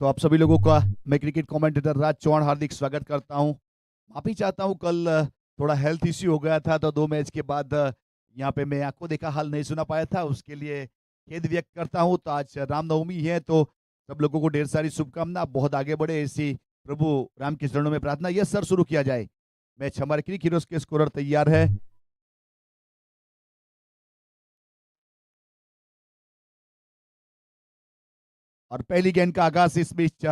तो आप सभी लोगों का मैं क्रिकेट कमेंटेटर राज चौहान हार्दिक स्वागत करता हूं। माफी चाहता हूं, कल थोड़ा हेल्थ इश्यू हो गया था, तो 2 मैच के बाद यहाँ पे मैं आंखों देखा हाल नहीं सुना पाया था, उसके लिए खेद व्यक्त करता हूं। तो आज रामनवमी है, तो सब लोगों को ढेर सारी शुभकामना, बहुत आगे बढ़े ऐसी प्रभु राम के चरणों में प्रार्थना। यह सर शुरू किया जाए। मैच हमारे क्रिक हीरोज के स्कोरर तैयार है और पहली गेंद का आगाज इस बीच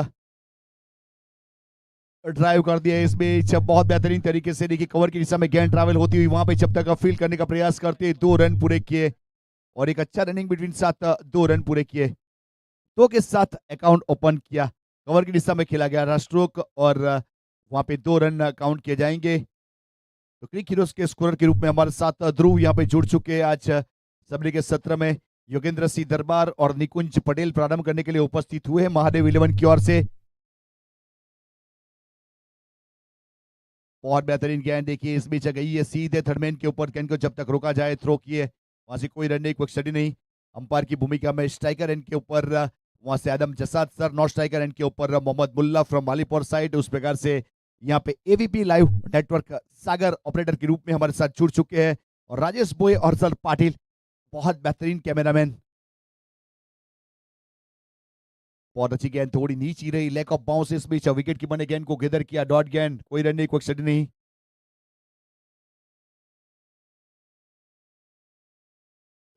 ड्राइव कर दिया। इस बीच बहुत बेहतरीन तरीके से देखिए कवर की दिशा में गेंद ट्रैवल होती हुई वहां पे जब तक फील्ड करने का प्रयास करते 2 रन पूरे किए और एक अच्छा रनिंग बिटवीन साथ 2 रन पूरे किए। 2 के साथ अकाउंट ओपन किया, कवर की दिशा में खेला गया स्ट्रोक और वहां पे 2 रन काउंट किए जाएंगे। तो क्रिक हीरोज के स्कोरर के रूप में हमारे साथ ध्रुव यहाँ पे जुड़ चुके हैं। आज सबरी के सत्र में योगेंद्र सिंह दरबार और निकुंज पटेल प्रारंभ करने के लिए उपस्थित हुए हैं महादेव 11 की ओर से। बहुत बेहतरीन गेंद देखिए इस बीच गई है सीधे थर्डमैन के ऊपर। गेंद को जब तक रोका जाए थ्रो किए, वहां से कोई रन नहीं, कोई स्टडी नहीं। अंपायर की भूमिका में स्ट्राइकर एंड के ऊपर वहां से आदम जसाद सर, नॉन स्ट्राइकर एंड के ऊपर मोहम्मद मुल्ला फ्रॉम मालीपुर साइड। उस प्रकार से यहाँ पे एवीपी लाइव नेटवर्क सागर ऑपरेटर के रूप में हमारे साथ जुड़ चुके हैं और राजेश बोए और सर पाटिल बहुत बेहतरीन कैमरामैन। बहुत अच्छी गेंद थोड़ी नीची रही, लैक ऑफ बाउंस इस बीच विकेट कीपर ने गेंद को गेदर किया, डॉट गेंद, कोई रन नहीं, कोई स्टडी नहीं।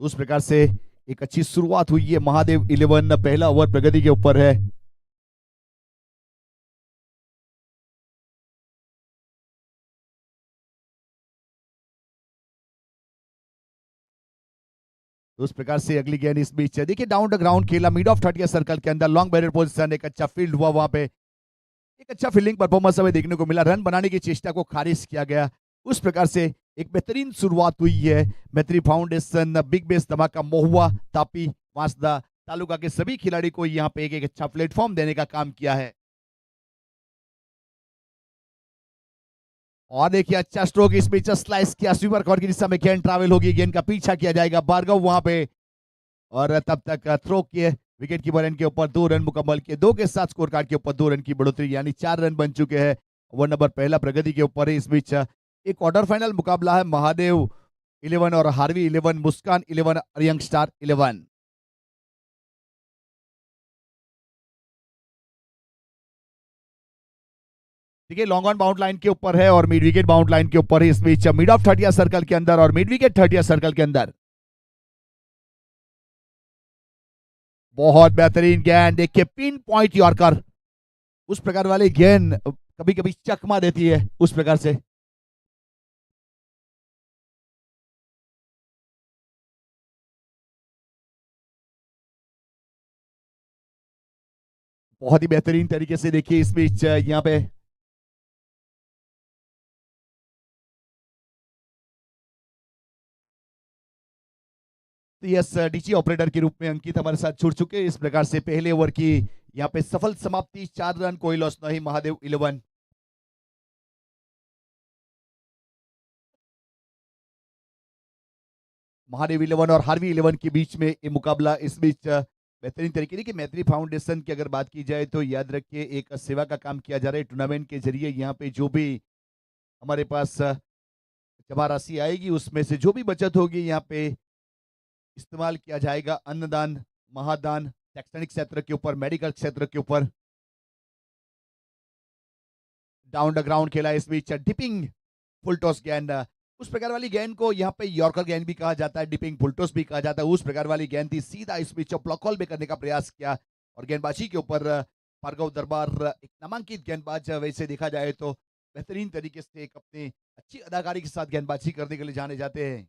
उस प्रकार से एक अच्छी शुरुआत हुई है। महादेव 11 पहला ओवर प्रगति के ऊपर है। तो उस प्रकार से अगली गेंद इस बीच देखिए डाउन द ग्राउंड खेला, मिड ऑफ 30 सर्कल के अंदर लॉन्ग बैटर पोजीशन, एक अच्छा फील्ड हुआ वहां पे, एक अच्छा फील्डिंग परफॉर्मेंस हमें देखने को मिला। रन बनाने की चेष्टा को खारिज किया गया। उस प्रकार से एक बेहतरीन शुरुआत हुई है। मैत्री फाउंडेशन, बिग बेस धमाका, महुआ, तापी, वांसदा तालुका के सभी खिलाड़ी को यहाँ पे एक अच्छा प्लेटफॉर्म देने का काम किया है। और देखिए अच्छा स्ट्रोक इस बीच स्लाइस किया, स्वीपर कॉर्ड की दिशा में गेंद ट्रैवल होगी, गेंद का पीछा किया जाएगा, भार्गव वहां पे और तब तक थ्रो किए विकेट कीपर के ऊपर 2 रन मुकम्मल किए। 2 के साथ स्कोर कार्ड के ऊपर 2 रन की बढ़ोतरी, यानी 4 रन बन चुके हैं। ओवर नंबर पहला प्रगति के ऊपर है। इस बीच एक क्वार्टर फाइनल मुकाबला है महादेव 11 और हार्वी 11, मुस्कान 11 और यंग स्टार 11। देखिए लॉन्ग ऑन बाउंड लाइन के ऊपर है और मिड विकेट बाउंड लाइन के ऊपर है। इस बीच मिड ऑफ 30 सर्कल के अंदर और मिड विकेट 30 सर्कल के अंदर बहुत बेहतरीन गेंद देखिए, पिन पॉइंट यॉर्कर। उस प्रकार वाली गेंद कभी कभी चकमा देती है उस प्रकार से। बहुत ही बेहतरीन तरीके से देखिए इस बीच यहाँ पे यस डीजी ऑपरेटर के रूप में अंकित हमारे साथ जुड़ चुके हैं। इस प्रकार से पहले ओवर की यहाँ पे सफल समाप्ति, 4 रन, कोई लॉस नहीं, महादेव 11। महादेव 11 और हार्वी 11 के बीच में ये मुकाबला। इस बीच बेहतरीन तरीके की मैत्री फाउंडेशन की अगर बात की जाए तो याद रखिए एक सेवा का काम किया जा रहा है टूर्नामेंट के जरिए। यहाँ पे जो भी हमारे पास जमा राशि आएगी उसमें से जो भी बचत होगी यहाँ पे इस्तेमाल किया जाएगा अन्नदान, महादान, शैक्षणिक क्षेत्र के ऊपर, मेडिकल क्षेत्र के ऊपर। डाउन द ग्राउंड खेला इस बीच डिपिंग फुल टॉस गेंद। उस प्रकार वाली गेंद को यहाँ पे यॉर्कर गेंद भी कहा जाता है, डिपिंग फुल टॉस भी कहा जाता है। उस प्रकार वाली गेंद थी, सीधा इस बीच ब्लॉक हॉल में करने का प्रयास किया और गेंदबाजी के ऊपर भार्गव दरबार एक नामांकित गेंदबाज वैसे देखा जाए तो बेहतरीन तरीके से एक अपनी अच्छी अदाकारी के साथ गेंदबाजी करने के लिए जाने जाते हैं।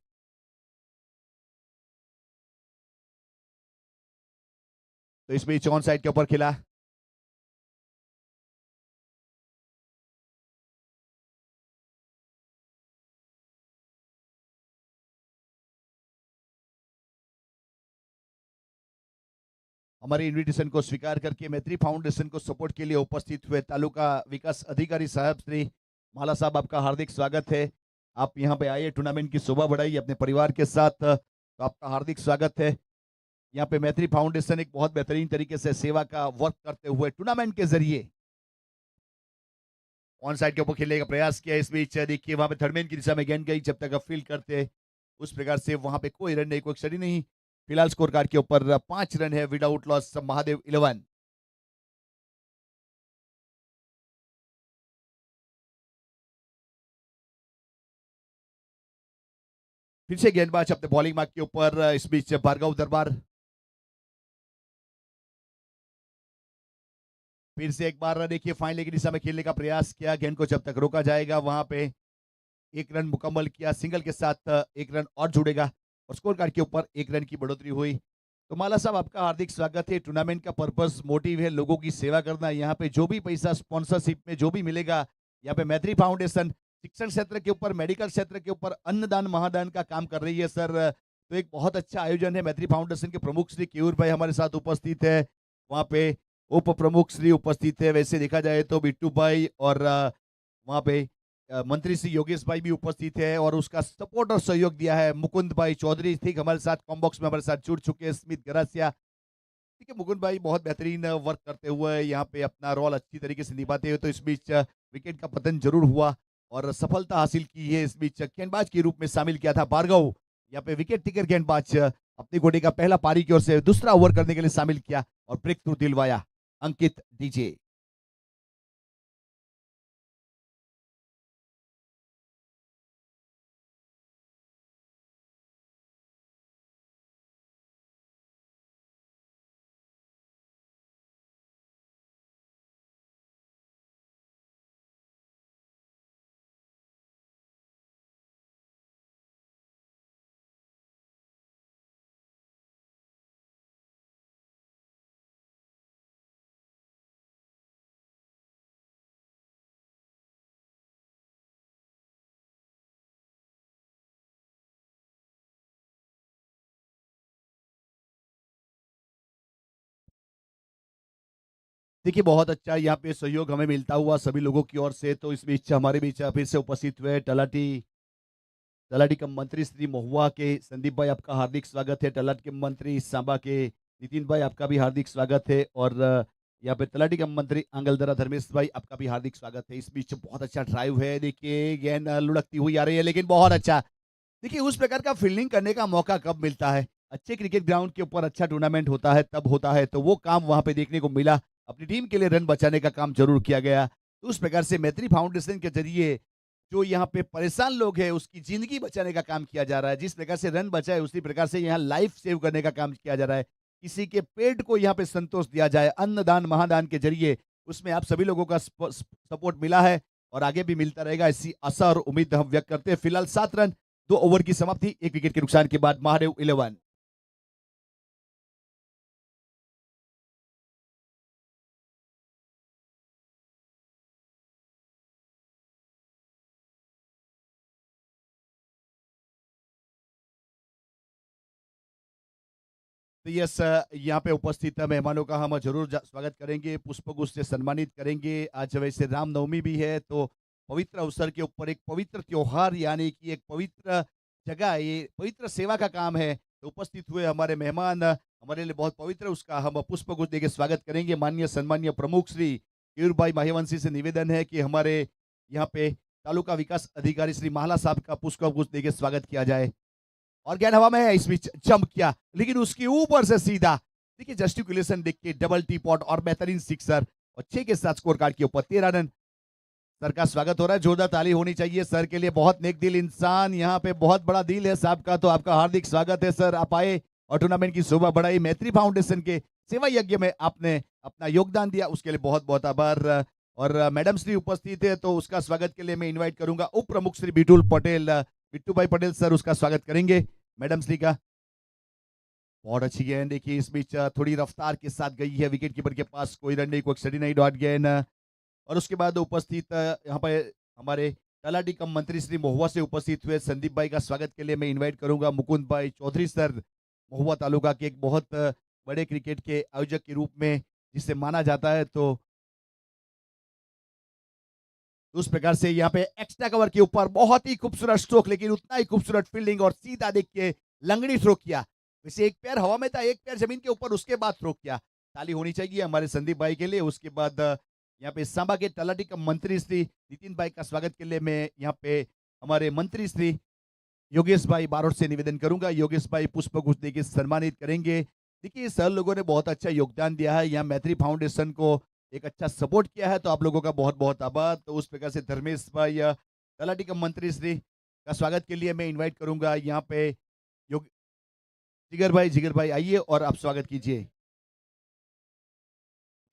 तो इस बीच ऑन साइड के ऊपर खेला। हमारे इन्विटेशन को स्वीकार करके मैत्री फाउंडेशन को सपोर्ट के लिए उपस्थित हुए तालुका विकास अधिकारी साहब श्री माला साहब, आपका हार्दिक स्वागत है। आप यहाँ पे आइए, टूर्नामेंट की शोभा बढ़ाइए अपने परिवार के साथ, तो आपका हार्दिक स्वागत है। यहाँ पे मैत्री फाउंडेशन एक बहुत बेहतरीन तरीके से सेवा का वर्क करते हुए टूर्नामेंट के जरिए ऑन साइड के ऊपर खेलने का प्रयास किया। इस बीच देखिए वहां पे थर्डमैन की दिशा में गेंद गई, जब तक फील्ड करते उस प्रकार से वहां पे कोई रन नहीं, कोई स्टडी नहीं। फिलहाल स्कोर कार्ड के ऊपर 5 रन है विदाउट लॉस महादेव 11। फिर से गेंदबाज अपने बॉलिंग मार्क के ऊपर, इस बीच भार्गव दरबार फिर से एक बार देखिए फाइनल की दिशा में खेलने का प्रयास किया। गेंद को जब तक रोका जाएगा वहां पे एक रन मुकम्मल किया, सिंगल के साथ एक रन और जुड़ेगा और स्कोर कार्ड के ऊपर एक रन की बढ़ोतरी हुई। तो माला साहब आपका हार्दिक स्वागत है। टूर्नामेंट का पर्पस मोटिव है लोगों की सेवा करना। यहाँ पे जो भी पैसा स्पॉन्सरशिप में जो भी मिलेगा, यहाँ पे मैत्री फाउंडेशन शिक्षण क्षेत्र के ऊपर, मेडिकल क्षेत्र के ऊपर अन्नदान महादान का काम कर रही है सर। तो एक बहुत अच्छा आयोजन है। मैत्री फाउंडेशन के प्रमुख श्री केयूर भाई हमारे साथ उपस्थित है, वहाँ पे उप प्रमुख श्री उपस्थित है। वैसे देखा जाए तो बिट्टू भाई और वहाँ पे मंत्री श्री योगेश भाई भी उपस्थित है और उसका सपोर्ट और सहयोग दिया है मुकुंद भाई चौधरी, ठीक हमारे साथ कॉम्बॉक्स में हमारे साथ जुड़ चुके हैं। स्मित गरासिया, ठीक है, मुकुंद भाई बहुत बेहतरीन वर्क करते हुए यहाँ पे अपना रोल अच्छी तरीके से निभाते हुए। तो इस बीच विकेट का पतन जरूर हुआ और सफलता हासिल की है। इस बीच गेंदबाज के रूप में शामिल किया था भार्गव, यहाँ पे विकेट टिकर गेंदबाज अपनी गोटी का पहला पारी की ओर से दूसरा ओवर करने के लिए शामिल किया और ब्रेक थ्रू दिलवाया अंकित डीजे। देखिए बहुत अच्छा यहाँ पे सहयोग हमें मिलता हुआ सभी लोगों की ओर से। तो इस बीच हमारे बीच फिर से उपस्थित हुए तलाटी तलाटी कम मंत्री श्री महुआ के संदीप भाई, आपका हार्दिक स्वागत है। तलाटी कम मंत्री सांबा के नितिन भाई, आपका भी हार्दिक स्वागत है। और यहाँ पे तलाटी कम मंत्री आंगलदरा धर्मेश भाई, आपका भी हार्दिक स्वागत है। इस बीच बहुत अच्छा ड्राइव है, देखिए गेंद लुढ़कती हुई आ रही है, लेकिन बहुत अच्छा। देखिए उस प्रकार का फील्डिंग करने का मौका कब मिलता है, अच्छे क्रिकेट ग्राउंड के ऊपर अच्छा टूर्नामेंट होता है तब होता है। तो वो काम वहां पे देखने को मिला, अपनी टीम के लिए रन बचाने का काम जरूर किया गया। तो उस प्रकार से मैत्री फाउंडेशन के जरिए जो यहाँ पे परेशान लोग हैं उसकी जिंदगी बचाने का काम किया जा रहा है। जिस प्रकार से रन बचाए उसी प्रकार से यहाँ लाइफ सेव करने का काम किया जा रहा है। किसी के पेट को यहाँ पे संतोष दिया जाए अन्नदान महादान के जरिए, उसमें आप सभी लोगों का सपोर्ट मिला है और आगे भी मिलता रहेगा, ऐसी आशा और उम्मीद हम व्यक्त करते हैं। फिलहाल 7 रन 2 ओवर की समाप्ति, 1 विकेट के नुकसान के बाद महादेव 11। तो यस, यहाँ पे उपस्थित मेहमानों का हम जरूर स्वागत करेंगे, पुष्पगुच्छ से सम्मानित करेंगे। आज वैसे रामनवमी भी है, तो पवित्र अवसर के ऊपर एक पवित्र त्योहार यानी कि एक पवित्र जगह, ये पवित्र सेवा का काम है। तो उपस्थित हुए हमारे मेहमान हमारे लिए बहुत पवित्र, उसका हम पुष्पगुच्छ देके स्वागत करेंगे। माननीय सम्मानीय प्रमुख श्री केयूर भाई माहीवंशी से निवेदन है कि हमारे यहाँ पे तालुका विकास अधिकारी श्री माला साहब का पुष्पगुच्छ देके स्वागत किया जाए। और गेंद हवा में है, इस बीच जंप किया लेकिन उसके ऊपर से सीधा, देखिए जस्टिकुलेशन देख के डबल टी पॉट और बेहतरीन सिक्सर और 6 के साथ स्कोर कार्ड के ऊपर 13 रन। सर का स्वागत हो रहा है, जोरदार ताली होनी चाहिए सर के लिए। बहुत नेक दिल इंसान, यहाँ पे बहुत बड़ा दिल है साहब का। तो आपका हार्दिक स्वागत है सर, आप आए और टूर्नामेंट की शोभा बढ़ाई। मैत्री फाउंडेशन के सेवा यज्ञ में आपने अपना योगदान दिया, उसके लिए बहुत बहुत आभार। और मैडम श्री उपस्थित है, तो उसका स्वागत के लिए मैं इन्वाइट करूंगा उप प्रमुख श्री बिटुल पटेल, बिट्टू भाई पटेल सर, उसका स्वागत करेंगे मैडम श्री का। बहुत अच्छी गेंद, देखिए इस बीच थोड़ी रफ्तार के साथ गई है, विकेट कीपर के पास कोई रन नहीं, कोई स्टडी नहीं, डॉट गेंद। और उसके बाद उपस्थित यहाँ पे हमारे तलाटी कम मंत्री श्री महुआ से उपस्थित हुए संदीप भाई का स्वागत के लिए मैं इनवाइट करूंगा मुकुंद भाई चौधरी सर, महुआ तालुका के एक बहुत बड़े क्रिकेट के आयोजक के रूप में जिसे माना जाता है। तो उस प्रकार से यहाँ पे एक्स्ट्रा कवर के ऊपर बहुत ही खूबसूरत स्ट्रोक, लेकिन उतना ही खूबसूरत फील्डिंग और सीधा देख के लंगड़ी थ्रो किया। वैसे एक पैर हवा में था, एक पैर जमीन के ऊपर, उसके बाद थ्रो किया। ताली होनी चाहिए हमारे संदीप भाई के लिए। उसके बाद यहाँ पे सांबा के तलाटी का मंत्री श्री नितिन भाई का स्वागत के लिए मैं यहाँ पे हमारे मंत्री श्री योगेश भाई बारोट से निवेदन करूंगा। योगेश भाई पुष्प गुच्छ देके सम्मानित करेंगे। देखिए सर लोगों ने बहुत अच्छा योगदान दिया है, यहाँ मैत्री फाउंडेशन को एक अच्छा सपोर्ट किया है, तो आप लोगों का बहुत बहुत आभार। तो उस प्रकार से धर्मेश भाई तलाटी का मंत्री श्री का स्वागत के लिए मैं इन्वाइट करूंगा यहाँ पे योग जिगर भाई आइए और आप स्वागत कीजिए।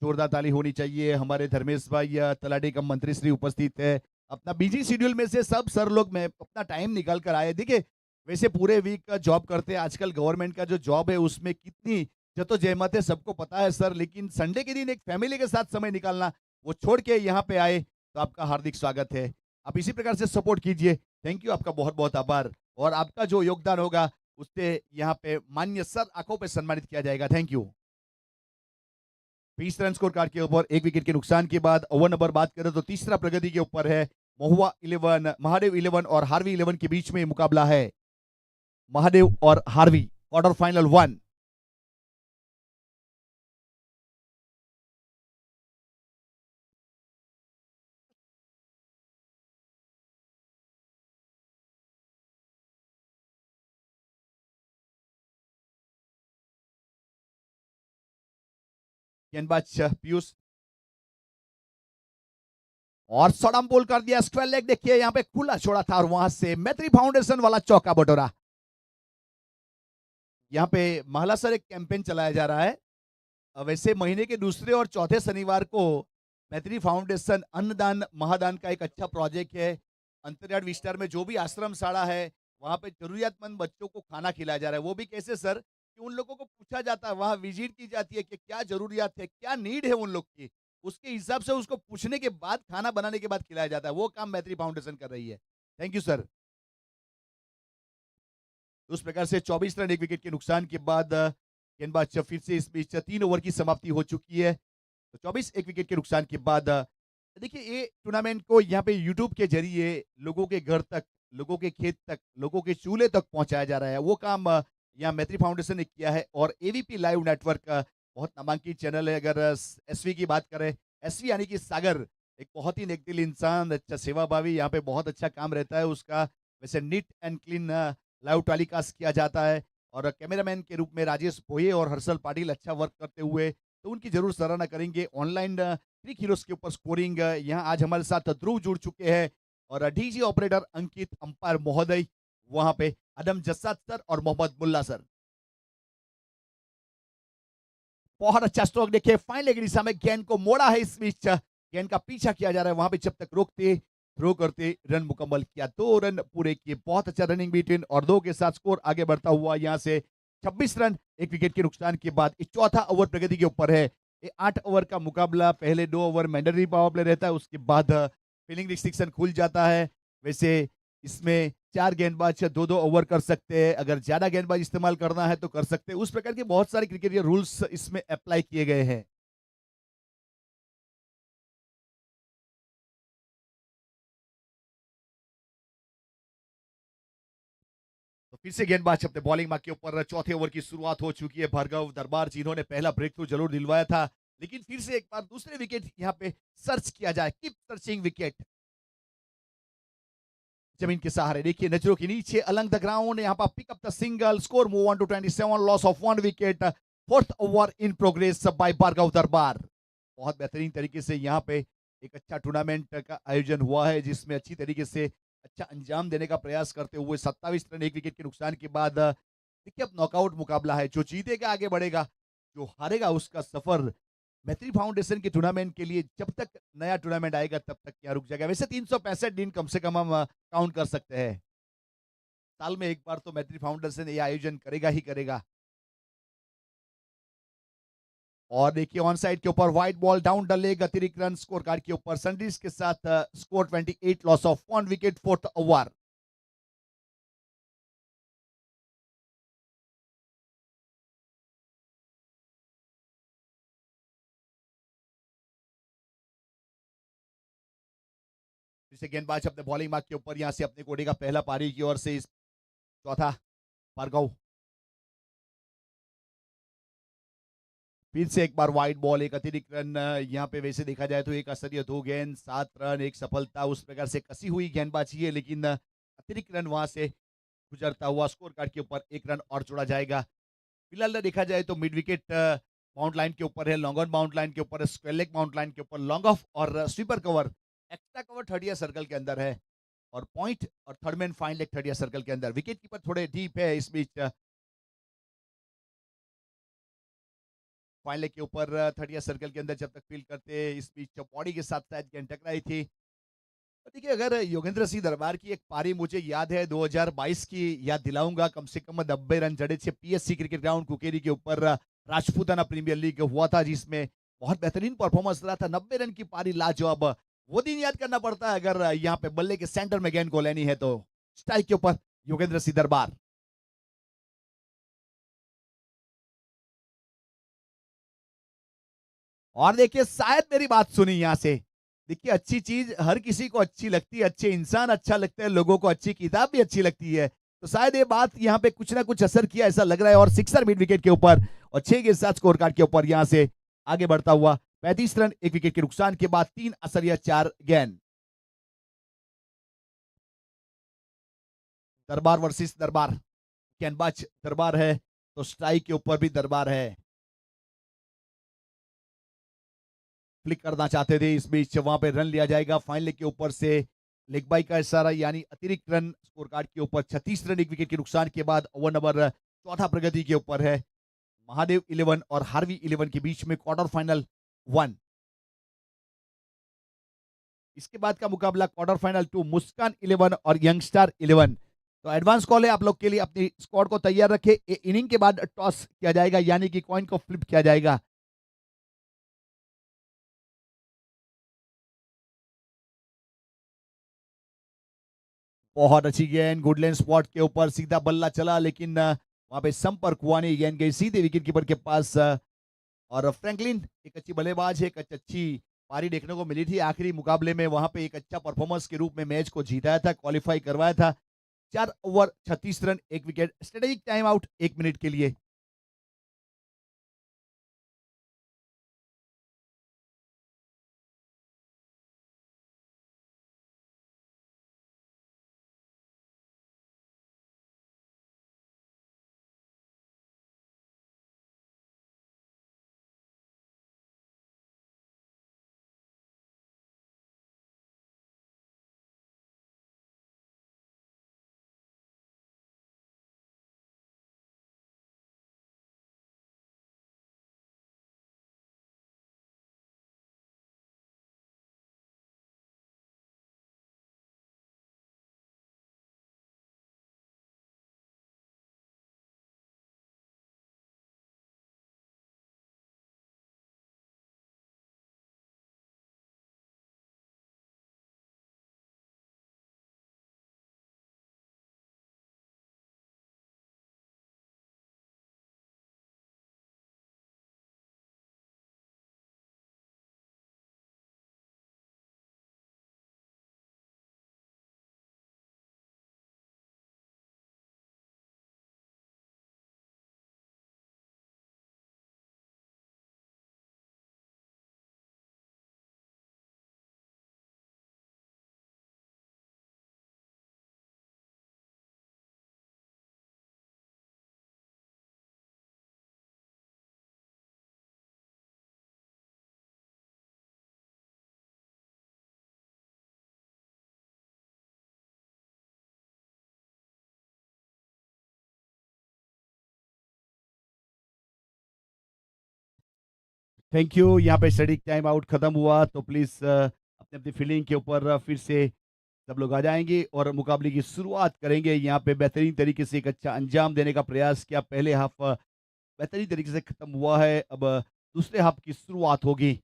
जोरदार ताली होनी चाहिए। हमारे धर्मेश भाई तलाटी का मंत्री श्री उपस्थित है। अपना बिजी शेड्यूल में से सब सर लोग में अपना टाइम निकाल कर आए। देखिए वैसे पूरे वीक का जॉब करते हैं, आजकल गवर्नमेंट का जो जॉब है उसमें कितनी जद्दोजहमत है सबको पता है सर, लेकिन संडे के दिन एक फैमिली के साथ समय निकालना, वो छोड़ के यहाँ पे आए, तो आपका हार्दिक स्वागत है। आप इसी प्रकार से सपोर्ट कीजिए। थैंक यू, आपका बहुत बहुत आभार। और आपका जो योगदान होगा उससे यहाँ पे मान्य सर आंखों पे सम्मानित किया जाएगा। Thank you. 20 run score card के ऊपर एक विकेट के नुकसान के बाद ओवर नंबर बात करें तो तीसरा प्रगति के ऊपर है। महुआ 11 महादेव 11 और हार्वी 11 के बीच में मुकाबला है। महादेव और हार्वी क्वार्टर फाइनल 1। गेंदबाज पीयूष और सड़म बोल कर दिया, स्क्वायर लेग। देखिए यहाँ पे खुला छोड़ा था और वहां से मैत्री फाउंडेशन वाला चौका बटोरा। यहाँ पे महला सर एक कैंपेन चलाया जा रहा है। वैसे महीने के दूसरे और चौथे शनिवार को मैत्री फाउंडेशन अन्नदान महादान का एक अच्छा प्रोजेक्ट है। अंतरियाड विस्तार में जो भी आश्रम शाला है वहां पे जरूरियातमंद बच्चों को खाना खिलाया जा रहा है। वो भी कैसे सर कि उन लोगों को पूछा जाता है, वहां विजिट की जाती है कि क्या जरूरियात है, क्या नीड है उन लोग की, उसके हिसाब से उसको पूछने के बाद खाना बनाने के बाद खिलाया जाता है। वो काम मैत्री फाउंडेशन कर रही है। Thank you sir. उस प्रकार से 24 रन एक विकेट के नुकसान के बाद गेंदबाज फिर से इस बीच 3 ओवर की समाप्ति हो चुकी है। तो 24 एक विकेट के नुकसान के बाद देखिए ये टूर्नामेंट को यहाँ पे यूट्यूब के जरिए लोगों के घर तक, लोगों के खेत तक, लोगों के चूल्हे तक पहुंचाया जा रहा है। वो काम यहाँ मैत्री फाउंडेशन ने किया है। और एवीपी लाइव नेटवर्क बहुत नामांकित चैनल है। अगर एसवी की बात करें, एसवी यानी कि सागर, एक बहुत ही नेक दिल इंसान, अच्छा सेवाभावी, यहाँ पे बहुत अच्छा काम रहता है उसका। वैसे neat and clean live telecast किया जाता है। और कैमरामैन के रूप में राजेश भोये और हर्षल पाटिल अच्छा वर्क करते हुए, तो उनकी जरूर सराहना करेंगे। ऑनलाइन ट्रिक हीरोज के ऊपर स्कोरिंग यहाँ आज हमारे साथ ध्रुव जुड़ चुके हैं। और डीजी ऑपरेटर अंकित, अंपायर महोदय वहां पे, अदम जस्साद सर और मोहम्मद मुल्ला सर। बहुत अच्छा स्ट्रोक। देखिए फाइन लेग की दिशा में गेंद को मोड़ा है, इस बीच गेंद का पीछा किया जा रहा है। वहां पे जब तक रोकते थ्रो करते रन मुकम्मल किया, 2 रन पूरे किए। बहुत अच्छा रनिंग बिटवीन और 2 के साथ स्कोर आगे बढ़ता हुआ यहाँ से 26 रन एक विकेट के नुकसान के बाद इस चौथा ओवर प्रगति के ऊपर है। 8 ओवर का मुकाबला, पहले 2 ओवर मैंडेटरी पावर प्ले रहता है, उसके बाद फील्डिंग रिस्ट्रिक्शन खुल जाता है। वैसे इसमें 4 गेंदबाज 2-2 ओवर कर सकते हैं। अगर ज्यादा गेंदबाज इस्तेमाल करना है तो कर सकते हैं। उस प्रकार के बहुत सारे क्रिकेट रूल्स इसमें अप्लाई किए गए हैं। तो फिर से गेंदबाज अपने बॉलिंग मार्क के ऊपर, चौथे ओवर की शुरुआत हो चुकी है। भार्गव दरबार जिन्होंने पहला ब्रेक थ्रू जरूर दिलवाया था, लेकिन फिर से एक बार दूसरे विकेट यहाँ पे सर्च किया जाए। कीप सर्चिंग विकेट जमीन के सहारे। देखिए नजरों के नीचे अलंग द ग्राउंड, यहाँ पर pick up the single, score move on to 27, loss of 1 wicket. Fourth over in progress by Bhargav Darbar. बहुत बेहतरीन तरीके से यहाँ पे एक अच्छा टूर्नामेंट का आयोजन हुआ है, जिसमें अच्छी तरीके से अच्छा अंजाम देने का प्रयास करते हुए 27 रन एक विकेट के नुकसान के बाद देखिए अब नॉकआउट मुकाबला है। जो जीतेगा आगे बढ़ेगा, जो हारेगा उसका सफर मैत्री फाउंडेशन के टूर्नामेंट के लिए जब तक नया टूर्नामेंट आएगा तब तक क्या रुक जाएगा। वैसे 365 दिन कम से कम हम काउंट कर सकते हैं। साल में एक बार तो मैत्री फाउंडेशन ये आयोजन करेगा ही करेगा। और देखिए ऑन साइड के ऊपर white ball down the leg, अतिरिक्त रन स्कोर कार्ड के ऊपर सनराइज के साथ score 28, loss of 1 wicket, fourth over. इसे गेंदबाज अपने बॉलिंग मार्क के ऊपर यहां से अपने कोडे का पहला पारी की ओर से इस चौथा भार्गव फिर से एक बार वाइड बॉल, एक अतिरिक्त रन। यहाँ पे वैसे देखा जाए तो एक असरियत हो गेंद, 7 रन, एक सफलता, उस प्रकार से कसी हुई गेंदबाजी है, लेकिन अतिरिक्त रन वहां से गुजरता हुआ स्कोर कार्ड के ऊपर 1 रन और जोड़ा जाएगा। फिलहाल देखा जाए तो मिड विकेट बाउंड लाइन के ऊपर है, लॉन्ग ऑन बाउंड लाइन के ऊपर है, स्क्वायर लेग बाउंड लाइन के ऊपर, लॉन्ग ऑफ और sweeper cover, extra cover third year circle के अंदर है, और पॉइंट और third man fine leg third year circle के अंदर। विकेट कीपर थोड़े डीप है इस बीच, फाइन लेग के ऊपर थर्ड ईयर सर्कल के अंदर जब तक फील्ड करते, इस बीच बॉडी के साथ शायद गेंद टकराई थी। और देखिए, अगर योगेंद्र सिंह दरबार की एक पारी मुझे याद है 2022 की, याद दिलाऊंगा, कम से कम 90 रन जड़े थे पीएससी क्रिकेट ग्राउंड कुकेरी के ऊपर, राजपूताना प्रीमियर लीग हुआ था जिसमें बहुत बेहतरीन परफॉर्मेंस रहा था, 90 रन की पारी लाजवाब। वो दिन याद करना पड़ता है अगर यहाँ पे बल्ले के सेंटर में गेंद को लेनी है तो। स्ट्राइक के ऊपर योगेंद्र सिंह दरबार। और देखिए, शायद मेरी बात सुनी यहाँ से। देखिए, अच्छी चीज हर किसी को अच्छी लगती है, अच्छे इंसान अच्छा लगता है, लोगों को अच्छी किताब भी अच्छी लगती है, तो शायद ये बात यहाँ पे कुछ ना कुछ असर किया ऐसा लग रहा है। और सिक्सर मिड विकेट के ऊपर और 6 के साथ स्कोर कार्ड के ऊपर यहाँ से आगे बढ़ता हुआ 35 रन, 1 विकेट के नुकसान के बाद 3 असरिया 4 गेंद। दरबार वर्सेस दरबार, गेंदबाज दरबार है तो स्ट्राइक के ऊपर भी दरबार है। फ्लिक करना चाहते थे, इस बीच वहां पे रन लिया जाएगा फाइन लेग के ऊपर से। लेग बाई का इशारा यानी अतिरिक्त रन स्कोर कार्ड के ऊपर 36 रन, 1 विकेट के नुकसान के बाद ओवर नंबर चौथा प्रगति के ऊपर है। महादेव 11 और हार्वी 11 के बीच में क्वार्टर फाइनल 1। इसके बाद का मुकाबला क्वार्टर फाइनल 2, मुस्कान 11 और यंगस्टार 11। तो एडवांस कॉल है आप लोग के लिए, अपनी स्क्वाड को तैयार रखे। इनिंग के बाद टॉस किया जाएगा यानी कि कॉइन को फ्लिप किया जाएगा। बहुत अच्छी गेंद, गुड लेंथ स्पॉट के ऊपर सीधा बल्ला चला, लेकिन वहां पे संपर्क हुआ नहीं, गेंद गई सीधे विकेट कीपर के पास। और फ्रैंकलिन एक अच्छी बल्लेबाज है, एक अच्छी पारी देखने को मिली थी आखिरी मुकाबले में, वहां पे एक अच्छा परफॉर्मेंस के रूप में मैच को जीताया था, क्वालिफाई करवाया था। 4 over 36 run, 1 wicket, strategic time out 1 minute के लिए। Thank you. यहाँ पे स्टडी टाइम आउट खत्म हुआ, तो प्लीज अपने अपनी फील्डिंग के ऊपर फिर से सब लोग आ जाएंगे और मुकाबले की शुरुआत करेंगे। यहाँ पे बेहतरीन तरीके से एक अच्छा अंजाम देने का प्रयास किया, पहले हाफ बेहतरीन तरीके से खत्म हुआ है, अब दूसरे हाफ की शुरुआत होगी।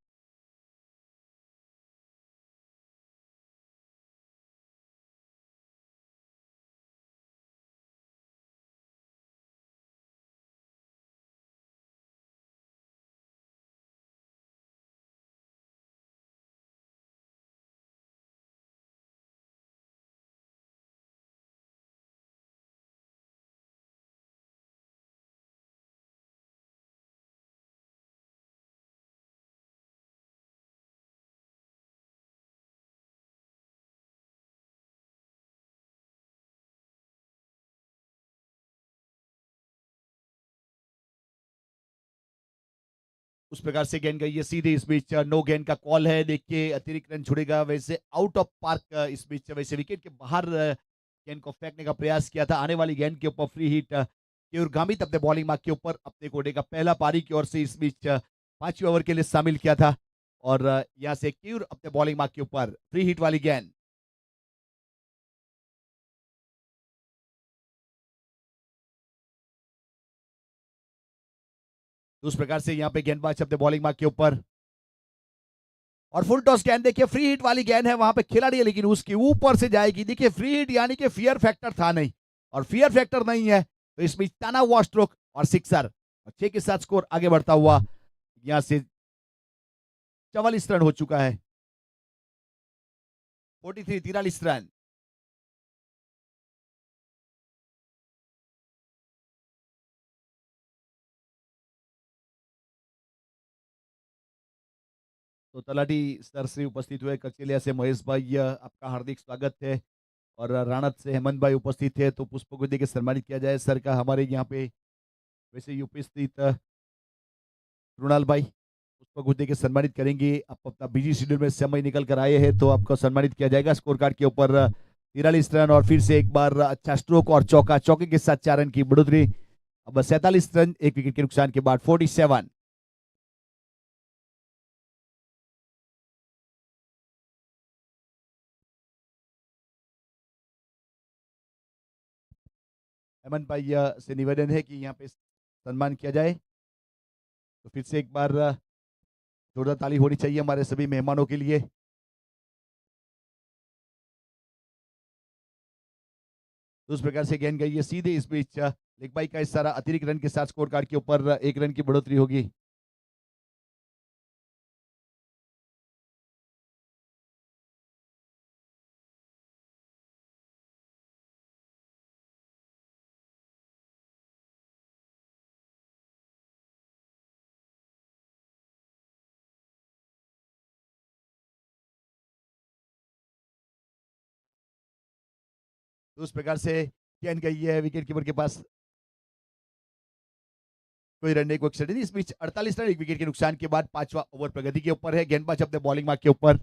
उस प्रकार से गेंद गई है सीधे, इस बीच नो गेंद का कॉल है। देखिए अतिरिक्त रन छुड़ेगा, वैसे आउट ऑफ पार्क इस बीच, वैसे विकेट के बाहर गेंद को फेंकने का प्रयास किया था। आने वाली गेंद के ऊपर फ्री हिट केयूर गामित अपने बॉलिंग मार्क के ऊपर अपने कोडे का पहला पारी की ओर से इस बीच 5वें ओवर के लिए शामिल किया था। और यहाँ से केयूर अपने बॉलिंग मार्क के ऊपर फ्री हिट वाली गेंद। तो उस प्रकार से यहाँ पे गेंदबाज अपने बॉलिंग मार्क के ऊपर, और फुल टॉस गेंद, देखिए फ्री हिट वाली गेंद है, वहां पे खिलाड़ी है लेकिन उसके ऊपर से जाएगी। देखिए फ्री हिट यानी कि फियर फैक्टर था नहीं, और फियर फैक्टर नहीं है तो इसमें ताना हुआ स्ट्रोक और सिक्सर, और 6 के साथ स्कोर आगे बढ़ता हुआ यहां से 44 रन हो चुका है। 43 रन। तो तलाटी स्तर से उपस्थित हुए कचेलिया से महेश भाई, आपका हार्दिक स्वागत है। और राणत से हेमंत भाई उपस्थित है, तो पुष्प को देकर सम्मानित किया जाए सर का हमारे यहाँ पे। वैसे ही उपस्थित कृणाल भाई पुष्प को देकर सम्मानित करेंगे। आप अपना बिजी शेड्यूल में समय निकल कर आए हैं तो आपको सम्मानित किया जाएगा। स्कोर कार्ड के ऊपर 43 रन, और फिर से एक बार अच्छा स्ट्रोक और चौका, चौके के साथ 4 रन की बढ़ोतरी। अब 47 रन एक विकेट के नुकसान के बाद 47। हेमंत भाई से निवेदन है कि यहाँ पे सम्मान किया जाए। तो फिर से एक बार जोरदार ताली होनी चाहिए हमारे सभी मेहमानों के लिए। तो उस प्रकार से गेंद गई है सीधे, इस बीच लेग बाई का इशारा, अतिरिक्त रन के साथ स्कोर कार्ड के ऊपर 1 रन की बढ़ोतरी होगी। तो उस प्रकार से गेंद गई है विकेट कीपर के पास, कोई रन नहीं, कोई एक्स्ट्रा नहीं। इस बीच 48 रन एक विकेट के नुकसान के बाद 5वां ओवर प्रगति के ऊपर है। गेंदबाज अपने बॉलिंग मार्क के ऊपर।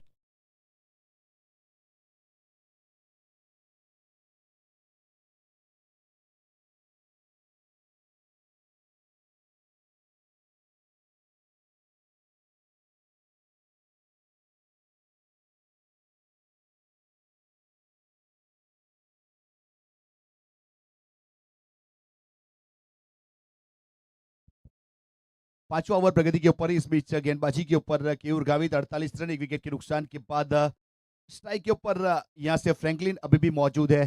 पांचवा ओवर प्रगति के ऊपर, इस बीच गेंदबाजी के ऊपर केयूर गावित 48 रन एक विकेट के नुकसान के बाद स्ट्राइक के ऊपर यहां से फ्रैंकलिन अभी भी मौजूद है।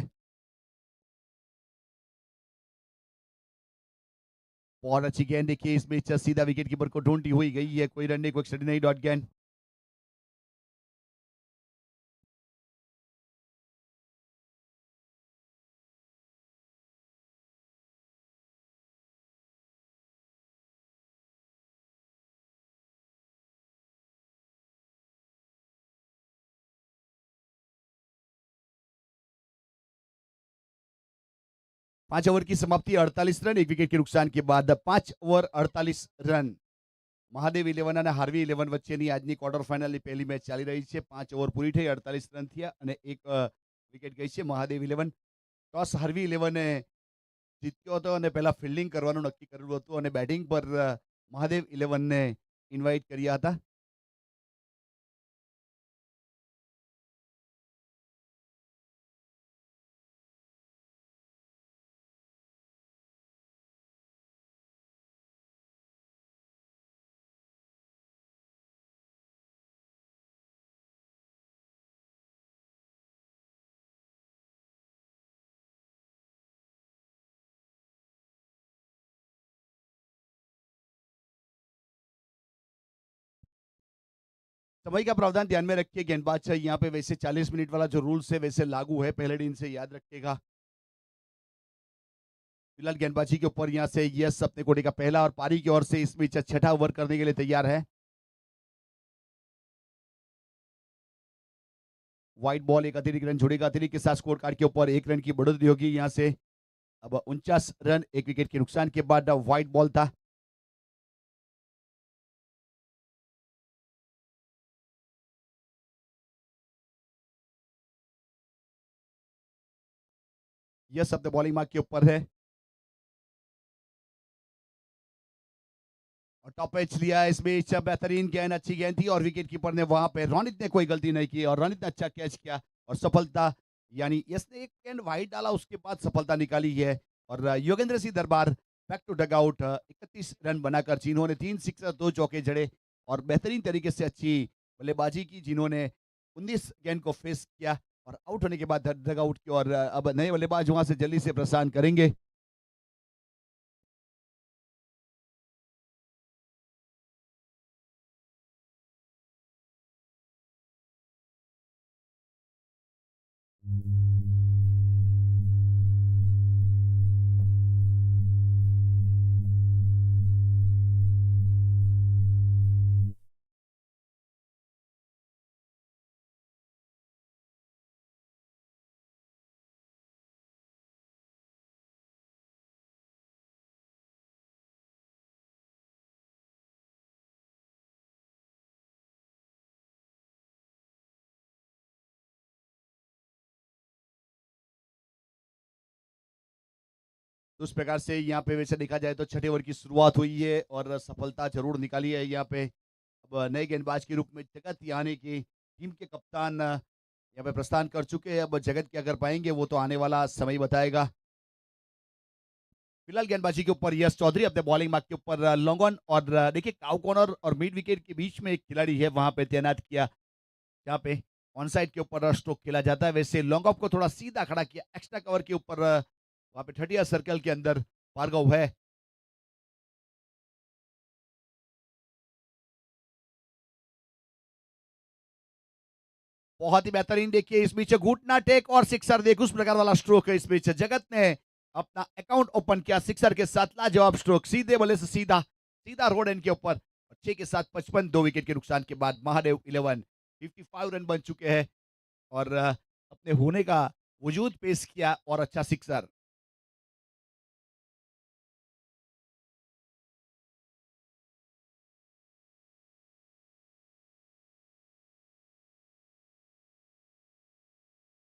बहुत अच्छी गेंद, देखिए इस बीच सीधा विकेट कीपर को ढूंढती हुई गई है, कोई रन नहीं, कोई एक्स्ट्रा नहीं, डॉट गेंद। पांच ओवर की समाप्ति, 48 रन एक विकेट के नुकसान के बाद 5 ओवर 48 रन। મહાદેવ 11 અને હાર્વી 11 વચ્ચેની આજની ક્વાર્ટર ફાઇનલની પહેલી મેચ ચાલી રહી છે। 5 ઓવર પૂરી થઈ, 48 રન થયા અને એક વિકેટ ગઈ છે। મહાદેવ 11 ટોસ હાર્વી 11એ જીત્યો હતો અને પહેલા ફિલ્ડિંગ કરવાનું નક્કી કરેલું હતું અને બેટિંગ પર મહાદેવ 11ને ઇન્વાઇટ કર્યા હતા। समय का प्रावधान ध्यान में रखिए, गेंदबाज यहाँ पे वैसे 40 मिनट वाला जो रूल्स है वैसे लागू है, पहले दिन से याद रखिएगा। फिलहाल गेंदबाजी के ऊपर यहाँ से यस अपने कोटे का पहला और पारी की ओर से इस बीच छठा ओवर करने के लिए तैयार है। व्हाइट बॉल, एक अतिरिक्त रन जुड़ेगा, अतिरिक्त के साथ स्कोर कार्ड के ऊपर 1 रन की बढ़ोतरी होगी यहाँ से। अब 49 रन एक विकेट के नुकसान के बाद व्हाइट बॉल था। यस अपने बॉलिंग मार्क के ऊपर है और टॉप एज लिया इस बीच। बेहतरीन गेंद, अच्छी गेंद थी और विकेट कीपर ने वहां पे रोनित ने कोई गलती नहीं की और रोनित ने अच्छा कैच किया और सफलता, यानी यस ने एक गेंद वाइड डाला, उसके बाद सफलता निकाली है। और Yogendra Singh Darbar back to dugout, 31 run बनाकर जिन्होंने 3 सिक्सर 2 चौके जड़े और बेहतरीन तरीके से अच्छी बल्लेबाजी की, जिन्होंने 19 गेंद को फेस किया और आउट होने के बाद डग आउट की। और अब नए बल्लेबाज वहां से जल्दी से प्रस्थान करेंगे। तो उस प्रकार से यहाँ पे वैसे देखा जाए तो छठे ओवर की शुरुआत हुई है और सफलता जरूर निकाली है यहाँ पे। अब नए गेंदबाज के रूप में जगत, यानी कि टीम के कप्तान यहाँ पे प्रस्थान कर चुके हैं। अब जगत क्या कर पाएंगे वो तो आने वाला समय बताएगा। फिलहाल गेंदबाजी के ऊपर यश चौधरी अपने बॉलिंग मार्क के ऊपर लॉन्ग ऑन, और देखिए काउ कॉर्नर और मिड विकेट के बीच में एक खिलाड़ी है वहां पे तैनात किया, जहाँ पे ऑन साइड के ऊपर स्ट्रोक खेला जाता है। वैसे लॉन्ग ऑफ को थोड़ा सीधा खड़ा किया एक्स्ट्रा कवर के ऊपर, वहां पे 30 सर्कल के अंदर भार्गव है। बहुत ही बेहतरीन, देखिए इस बीच घुटना टेक और सिक्सर, देख उस प्रकार वाला स्ट्रोक है। इस बीच जगत ने अपना अकाउंट ओपन किया सिक्सर के साथ, लाजवाब स्ट्रोक, सीधे बल्ले से सीधा सीधा रोड एंड के ऊपर। 6 के साथ 55, 2 विकेट के नुकसान के बाद महादेव 11 55 रन बन चुके हैं और अपने होने का वजूद पेश किया और अच्छा सिक्सर।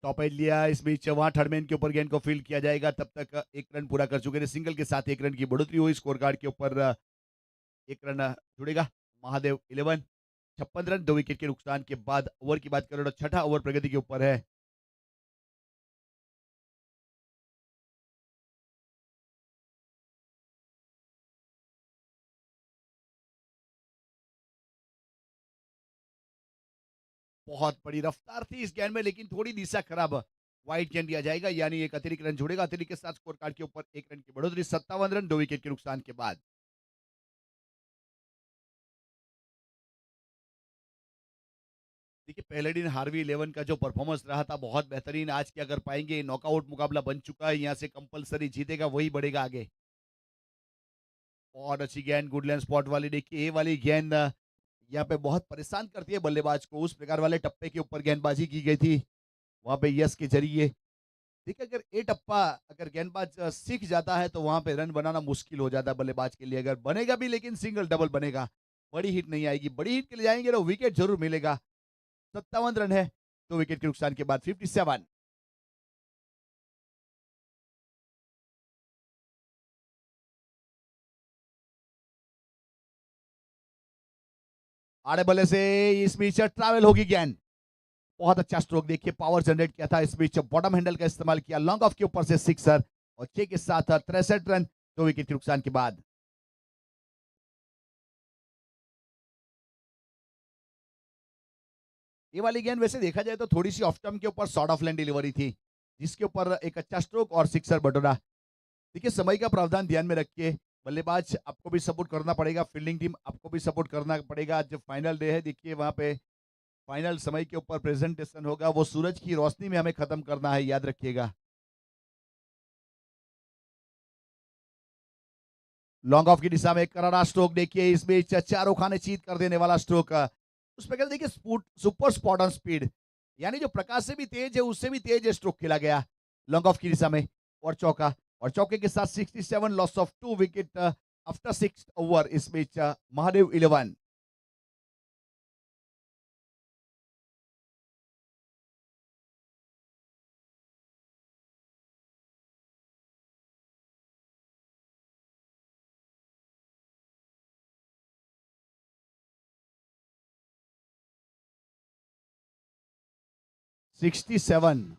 टॉप एज लिया इस बीच, वहां थर्ड मैन के ऊपर गेंद को फील्ड किया जाएगा। तब तक एक रन पूरा कर चुके थे, सिंगल के साथ 1 रन की बढ़ोतरी हुई स्कोर कार्ड के ऊपर। 1 रन जुड़ेगा महादेव 11, 56 रन 2 विकेट के नुकसान के बाद। ओवर की बात करें तो छठा ओवर प्रगति के ऊपर है। बहुत बड़ी रफ्तार थी इस गेंद में, लेकिन थोड़ी दिशा खराब, वाइड गेंद दिया जाएगा, यानी एक अतिरिक्त रन जुड़ेगा। अतिरिक्त के साथ स्कोर कार्ड के ऊपर 1 रन की बढ़ोतरी, 57 रन 2 विकेट के नुकसान के बाद। देखिए पहले दिन हार्वी 11 का जो परफॉर्मेंस रहा था बहुत बेहतरीन, आज के अगर पाएंगे नॉकआउट मुकाबला बन चुका है, यहाँ से कंपलसरी जीतेगा वही बढ़ेगा आगे। बहुत अच्छी गेंद, गुड लेंथ स्पॉट वाली, देखिए ये वाली गेंद यहाँ पे बहुत परेशान करती है बल्लेबाज को। उस प्रकार वाले टप्पे के ऊपर गेंदबाजी की गई थी वहां पे यस के जरिए। देखिए अगर ए टप्पा अगर गेंदबाज सीख जाता है तो वहां पे रन बनाना मुश्किल हो जाता है बल्लेबाज के लिए। अगर बनेगा भी लेकिन सिंगल डबल बनेगा, बड़ी हिट नहीं आएगी। बड़ी हिट के लिए जाएंगे तो विकेट जरूर मिलेगा। 57 रन है 2 विकेट के नुकसान के बाद, 57। आड़े बल्ले से इस बीच ट्रैवल होगी गेंद, बहुत अच्छा स्ट्रोक, देखिए पावर जनरेट किया था। इस बीच बॉटम हैंडल का इस्तेमाल किया, लॉन्ग ऑफ के ऊपर से सिक्सर और 6 के साथ 63 रन 2 विकेट के नुकसान के बाद। ये वाली गेंद वैसे देखा जाए तो थोड़ी सी ऑफ टर्म के ऊपर शॉर्ट ऑफ लाइन डिलीवरी थी, जिसके ऊपर एक अच्छा स्ट्रोक और सिक्सर बटोरा। देखिए समय का प्रावधान ध्यान में रख के बल्लेबाज आपको भी सपोर्ट करना पड़ेगा, फील्डिंग टीम आपको भी सपोर्ट करना पड़ेगा। आज फाइनल डे है, देखिए वहां पे फाइनल समय के ऊपर प्रेजेंटेशन होगा, वो सूरज की रोशनी में हमें खत्म करना है, याद रखिएगा। लॉन्ग ऑफ की दिशा में एक करारा स्ट्रोक, देखिए इस बीच चारों खाने चीत कर देने वाला स्ट्रोक। उस पर देखिए सुपर स्पॉट ऑन स्पीड, यानी जो प्रकाश से भी तेज है उससे भी तेज स्ट्रोक खेला गया लॉन्ग ऑफ की दिशा में और चौका। और चौके के साथ 67, loss of 2 wicket after 6 over. इस बीच महादेव 11। 67।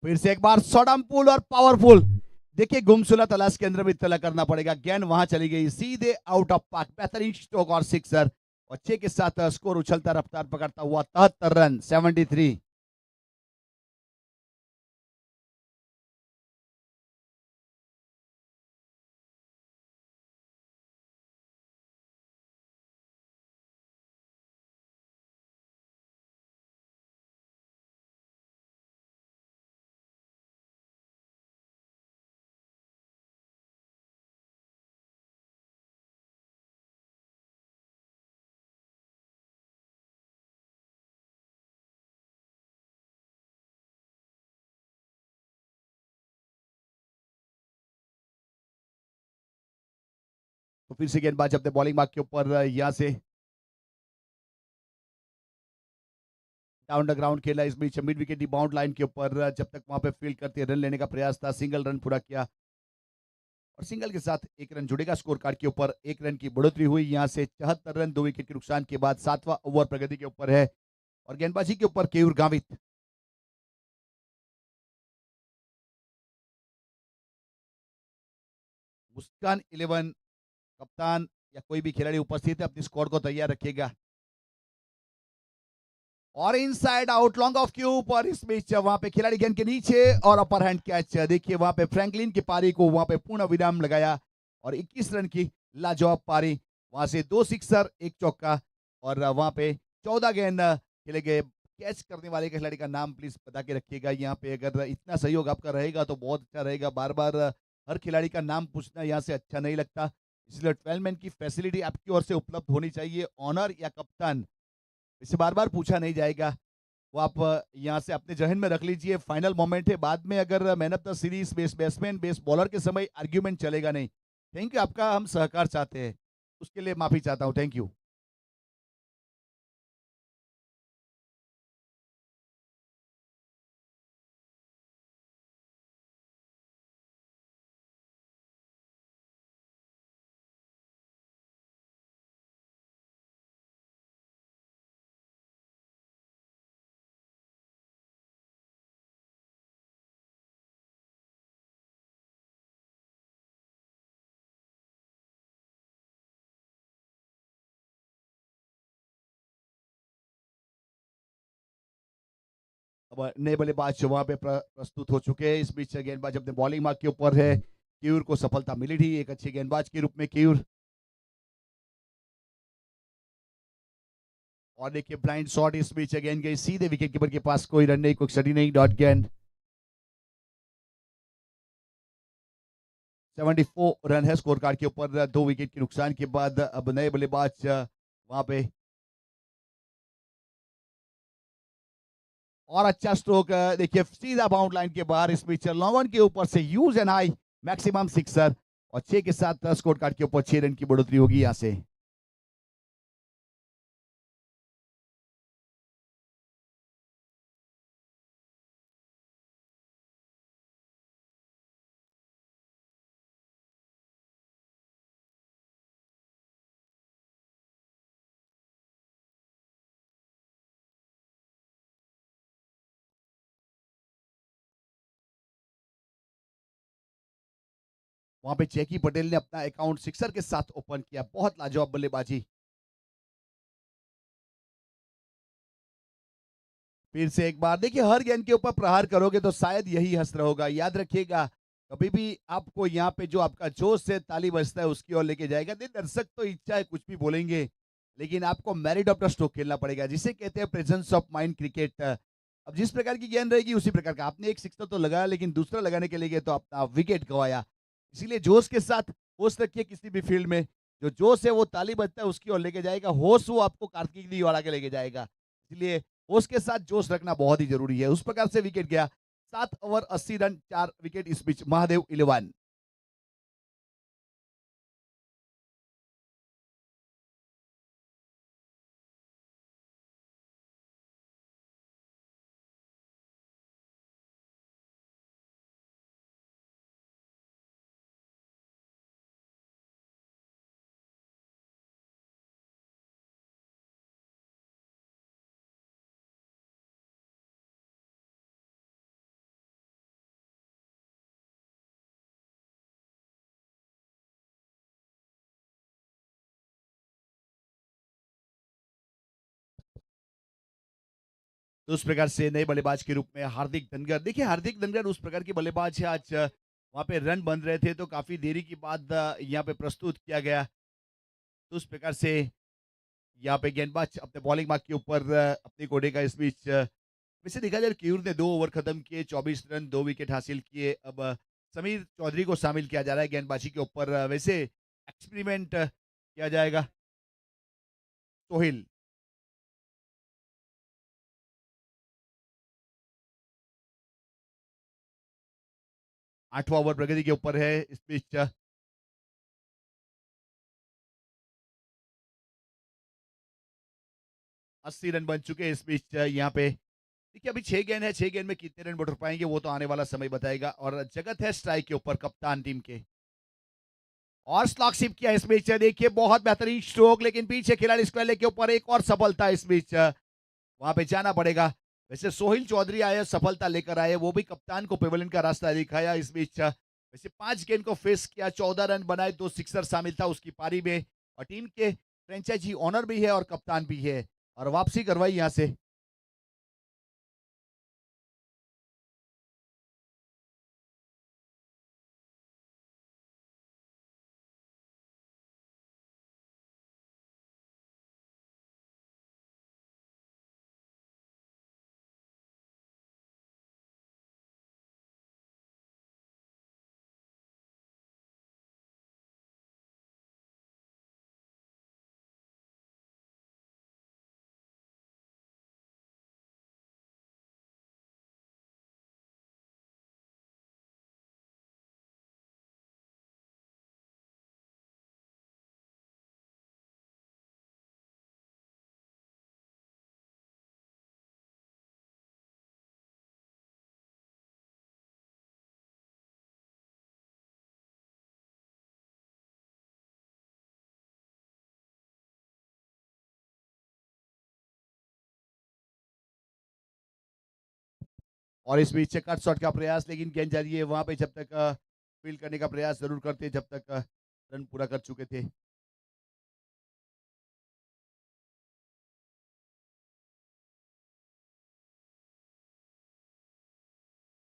फिर से एक बार शॉर्ट पुल और पावरफुल। देखिए गुमसुला तलाश के अंदर भी इतना करना पड़ेगा, गेंद वहां चली गई सीधे आउट ऑफ पार्क। बेहतरीन स्ट्रोक और सिक्सर, और 6 के साथ स्कोर उछलता रफ्तार पकड़ता हुआ 73 रन 73। तो फिर से गेंदबाज अपने बॉलिंग मार्क के ऊपर यहां से डाउन द ग्राउंड खेला। इस बीच मिड विकेट बाउंड लाइन के ऊपर जब तक वहां पे फील्ड करते रन लेने का प्रयास था, सिंगल रन पूरा किया और सिंगल के साथ 1 रन जुड़ेगा स्कोर कार्ड के ऊपर। 1 रन की बढ़ोतरी हुई यहां से 74 रन 2 विकेट के नुकसान के बाद। 7वां ओवर प्रगति के ऊपर है और गेंदबाजी के ऊपर केयूर गावित। मुस्कान 11 कप्तान या कोई भी खिलाड़ी उपस्थित है अपनी स्क्वाड को तैयार रखिएगा। और inside out long off Q पर इस बीच वहां पे खिलाड़ी गेंद के नीचे और अपर हैंड कैच। देखिए वहां पे फ्रैंकलिन की पारी को वहां पे पूर्ण विराम लगाया और 21 रन की लाजवाब पारी। वहां से 2 सिक्सर 1 चौका और वहां पे 14 गेंद खेले गए। कैच करने वाले खिलाड़ी का नाम प्लीज बता के रखिएगा। यहाँ पे अगर इतना सहयोग आपका रहेगा तो बहुत अच्छा रहेगा। बार बार हर खिलाड़ी का नाम पूछना यहाँ से अच्छा नहीं लगता, इसलिए 12 मैन की फैसिलिटी आपकी ओर से उपलब्ध होनी चाहिए। ऑनर या कप्तान इसे बार बार पूछा नहीं जाएगा, वो आप यहाँ से अपने जहन में रख लीजिए। फाइनल मोमेंट है, बाद में अगर man of the series best batsman best bowler के समय आर्ग्यूमेंट चलेगा नहीं। थैंक यू, आपका हम सहकार चाहते हैं, उसके लिए माफी चाहता हूँ। Thank you. अब नए बल्लेबाज वहां पे प्रस्तुत हो चुके हैं। इस बीच गेंदबाज अपने बॉलिंग मार्क के ऊपर है। क्यूर को सफलता मिली थी एक अच्छे गेंदबाज के रूप में। क्यूर और देखिए ब्लाइंड शॉट इस बीच गेंद गई सीधे विकेट कीपर के पास, कोई रन नहीं, कोई स्टडी नहीं, डॉट गेंद। 74 रन है स्कोर कार्ड के ऊपर 2 विकेट के नुकसान के बाद। अब नए बल्लेबाज वहां पे और अच्छा स्ट्रोक देखिए सीधा बाउंड लाइन के बाहर। इस बीच लॉन्ग ऑन के ऊपर से use N high maximum sixer और 6 के साथ स्कोर कार्ड के ऊपर 6 रन की बढ़ोतरी होगी यहां से। वहां पे जैकी पटेल ने अपना अकाउंट सिक्सर के साथ ओपन किया, बहुत लाजवाब बल्लेबाजी। फिर से एक बार देखिए, हर गेंद के ऊपर प्रहार करोगे तो शायद यही हस्त्र होगा। याद रखिएगा, कभी भी आपको यहाँ पे जो आपका जोश से ताली बजता है उसकी ओर लेके जाएगा। नहीं, दर्शक तो इच्छा है कुछ भी बोलेंगे, लेकिन आपको मेरिट ऑफ द स्ट्रोक खेलना पड़ेगा, जिसे कहते हैं प्रेजेंस ऑफ माइंड क्रिकेट। अब जिस प्रकार की गेंद रहेगी उसी प्रकार का। आपने एक सिक्सर तो लगाया, लेकिन दूसरा लगाने के लिए गए तो अपना विकेट गवाया। इसीलिए जोश के साथ होश रखिए। किसी भी फील्ड में जो जोश है वो ताली बजता है उसकी ओर लेके जाएगा, होश वो आपको कार्तिक वाला के लेके जाएगा। इसलिए उसके साथ जोश रखना बहुत ही जरूरी है। उस प्रकार से विकेट गया। 7 ओवर 80 रन 4 विकेट इस बीच। महादेव 11। तो उस प्रकार से नए बल्लेबाज के रूप में हार्दिक धनगर, देखिए हार्दिक धनगर उस प्रकार के बल्लेबाज है, आज वहाँ पे रन बन रहे थे तो काफ़ी देरी के बाद यहाँ पे प्रस्तुत किया गया। तो उस प्रकार से यहाँ पे गेंदबाज अपने बॉलिंग मार्क के ऊपर अपनी कोडे का इस बीच वैसे देखा जाए क्यूर ने 2 ओवर खत्म किए, 24 रन, 2 विकेट हासिल किए। अब समीर चौधरी को शामिल किया जा रहा है गेंदबाजी के ऊपर, वैसे एक्सपेरिमेंट किया जाएगा। सोहिल 8वां ओवर प्रगति के ऊपर है, इस बीच 80 रन बन चुके हैं इस बीच यहाँ पे। देखिए अभी 6 गेंद है, 6 गेंद में कितने रन बटोर पाएंगे वो तो आने वाला समय बताएगा। और जगत है स्ट्राइक के ऊपर, कप्तान टीम के, और स्लॉग शिप किया इस बीच, देखिए बहुत बेहतरीन स्ट्रोक, लेकिन पीछे खिलाड़ी स्क्वायर के ऊपर एक और सफलता इस बीच, वहां पे जाना पड़ेगा। वैसे सोहिल चौधरी आए, सफलता लेकर आए, वो भी कप्तान को पेवेलियन का रास्ता दिखाया इस बीच। वैसे 5 गेंद को फेस किया, 14 रन बनाए, 2 सिक्सर शामिल था उसकी पारी में, और टीम के फ्रेंचाइजी ऑनर भी है और कप्तान भी है, और वापसी करवाई यहां से। और इस बीच कट शॉट का प्रयास, लेकिन गेंद जा रही है वहां पे, जब तक फील्ड करने का प्रयास जरूर करते जब तक रन पूरा कर चुके थे।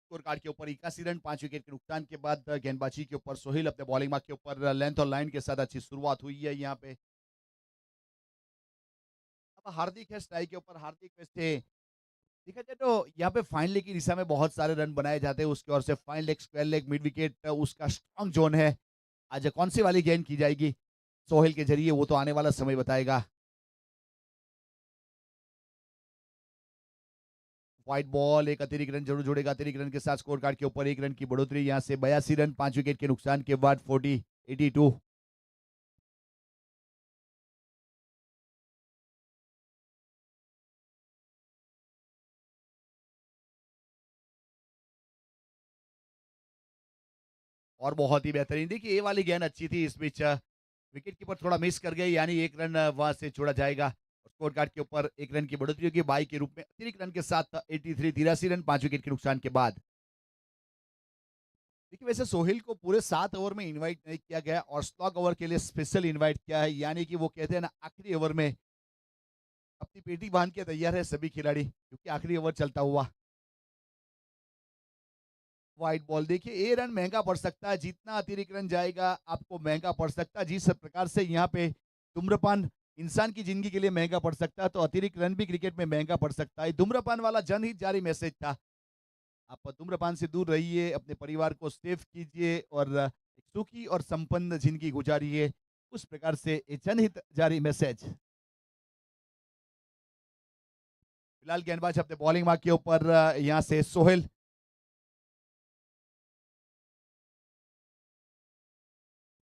स्कोर कार्ड के ऊपर 81 रन, 5 विकेट के नुकसान के बाद गेंदबाजी के ऊपर सोहेल अपने बॉलिंग मार्क के ऊपर लेंथ और लाइन के साथ अच्छी शुरुआत हुई है यहाँ पे। अब हार्दिक है स्ट्राइक के ऊपर, हार्दिक वैसे देखा जाए तो यहाँ पे फाइन लेग की दिशा में बहुत सारे रन बनाए जाते हैं, उसकी ओर से fine leg, square leg, mid wicket उसका स्ट्रॉन्ग जोन है। आज कौन सी वाली गेंद की जाएगी सोहेल के जरिए वो तो आने वाला समय बताएगा। व्हाइट बॉल, एक अतिरिक्त रन जरूर जोड़ेगा, अतिरिक्त रन के साथ स्कोर कार्ड के ऊपर 1 रन की बढ़ोतरी, यहाँ से 82 रन, 5 विकेट के नुकसान के बाद 82। और बहुत ही बेहतरीन, देखिए ये वाली गेंद अच्छी थी, इस बीच विकेट कीपर थोड़ा मिस कर गए, यानी 1 रन वहां से छोड़ा जाएगा। स्कोर कार्ड के ऊपर 1 रन की बढ़ोतरी होगी 22 के रूप में, अतिरिक्त रन के साथ 83, 83 रन, 5 विकेट के नुकसान के बाद। देखिए वैसे सोहेल को पूरे 7 ओवर में इनवाइट नहीं किया गया, और स्लॉग ओवर के लिए स्पेशल इनवाइट किया है, यानी कि वो कहते हैं ना आखिरी ओवर में अपनी पेटी बांध के तैयार है सभी खिलाड़ी, क्योंकि आखिरी ओवर चलता हुआ। व्हाइट बॉल, देखिए ये रन महंगा पड़ सकता है, जितना अतिरिक्त रन जाएगा आपको महंगा पड़ सकता है, जिस प्रकार से यहाँ पे धूम्रपान इंसान की जिंदगी के लिए महंगा पड़ सकता है, तो अतिरिक्त रन भी क्रिकेट में महंगा पड़ सकता है। धूम्रपान वाला जनहित जारी मैसेज था, आप धूम्रपान से दूर रहिए, अपने परिवार को सेफ कीजिए, और एक सुखी और संपन्न जिंदगी गुजारिए, उस प्रकार से ये जनहित जारी मैसेज। फिलहाल गेंदबाज अपने बॉलिंग मार्क के ऊपर, यहाँ से सोहेल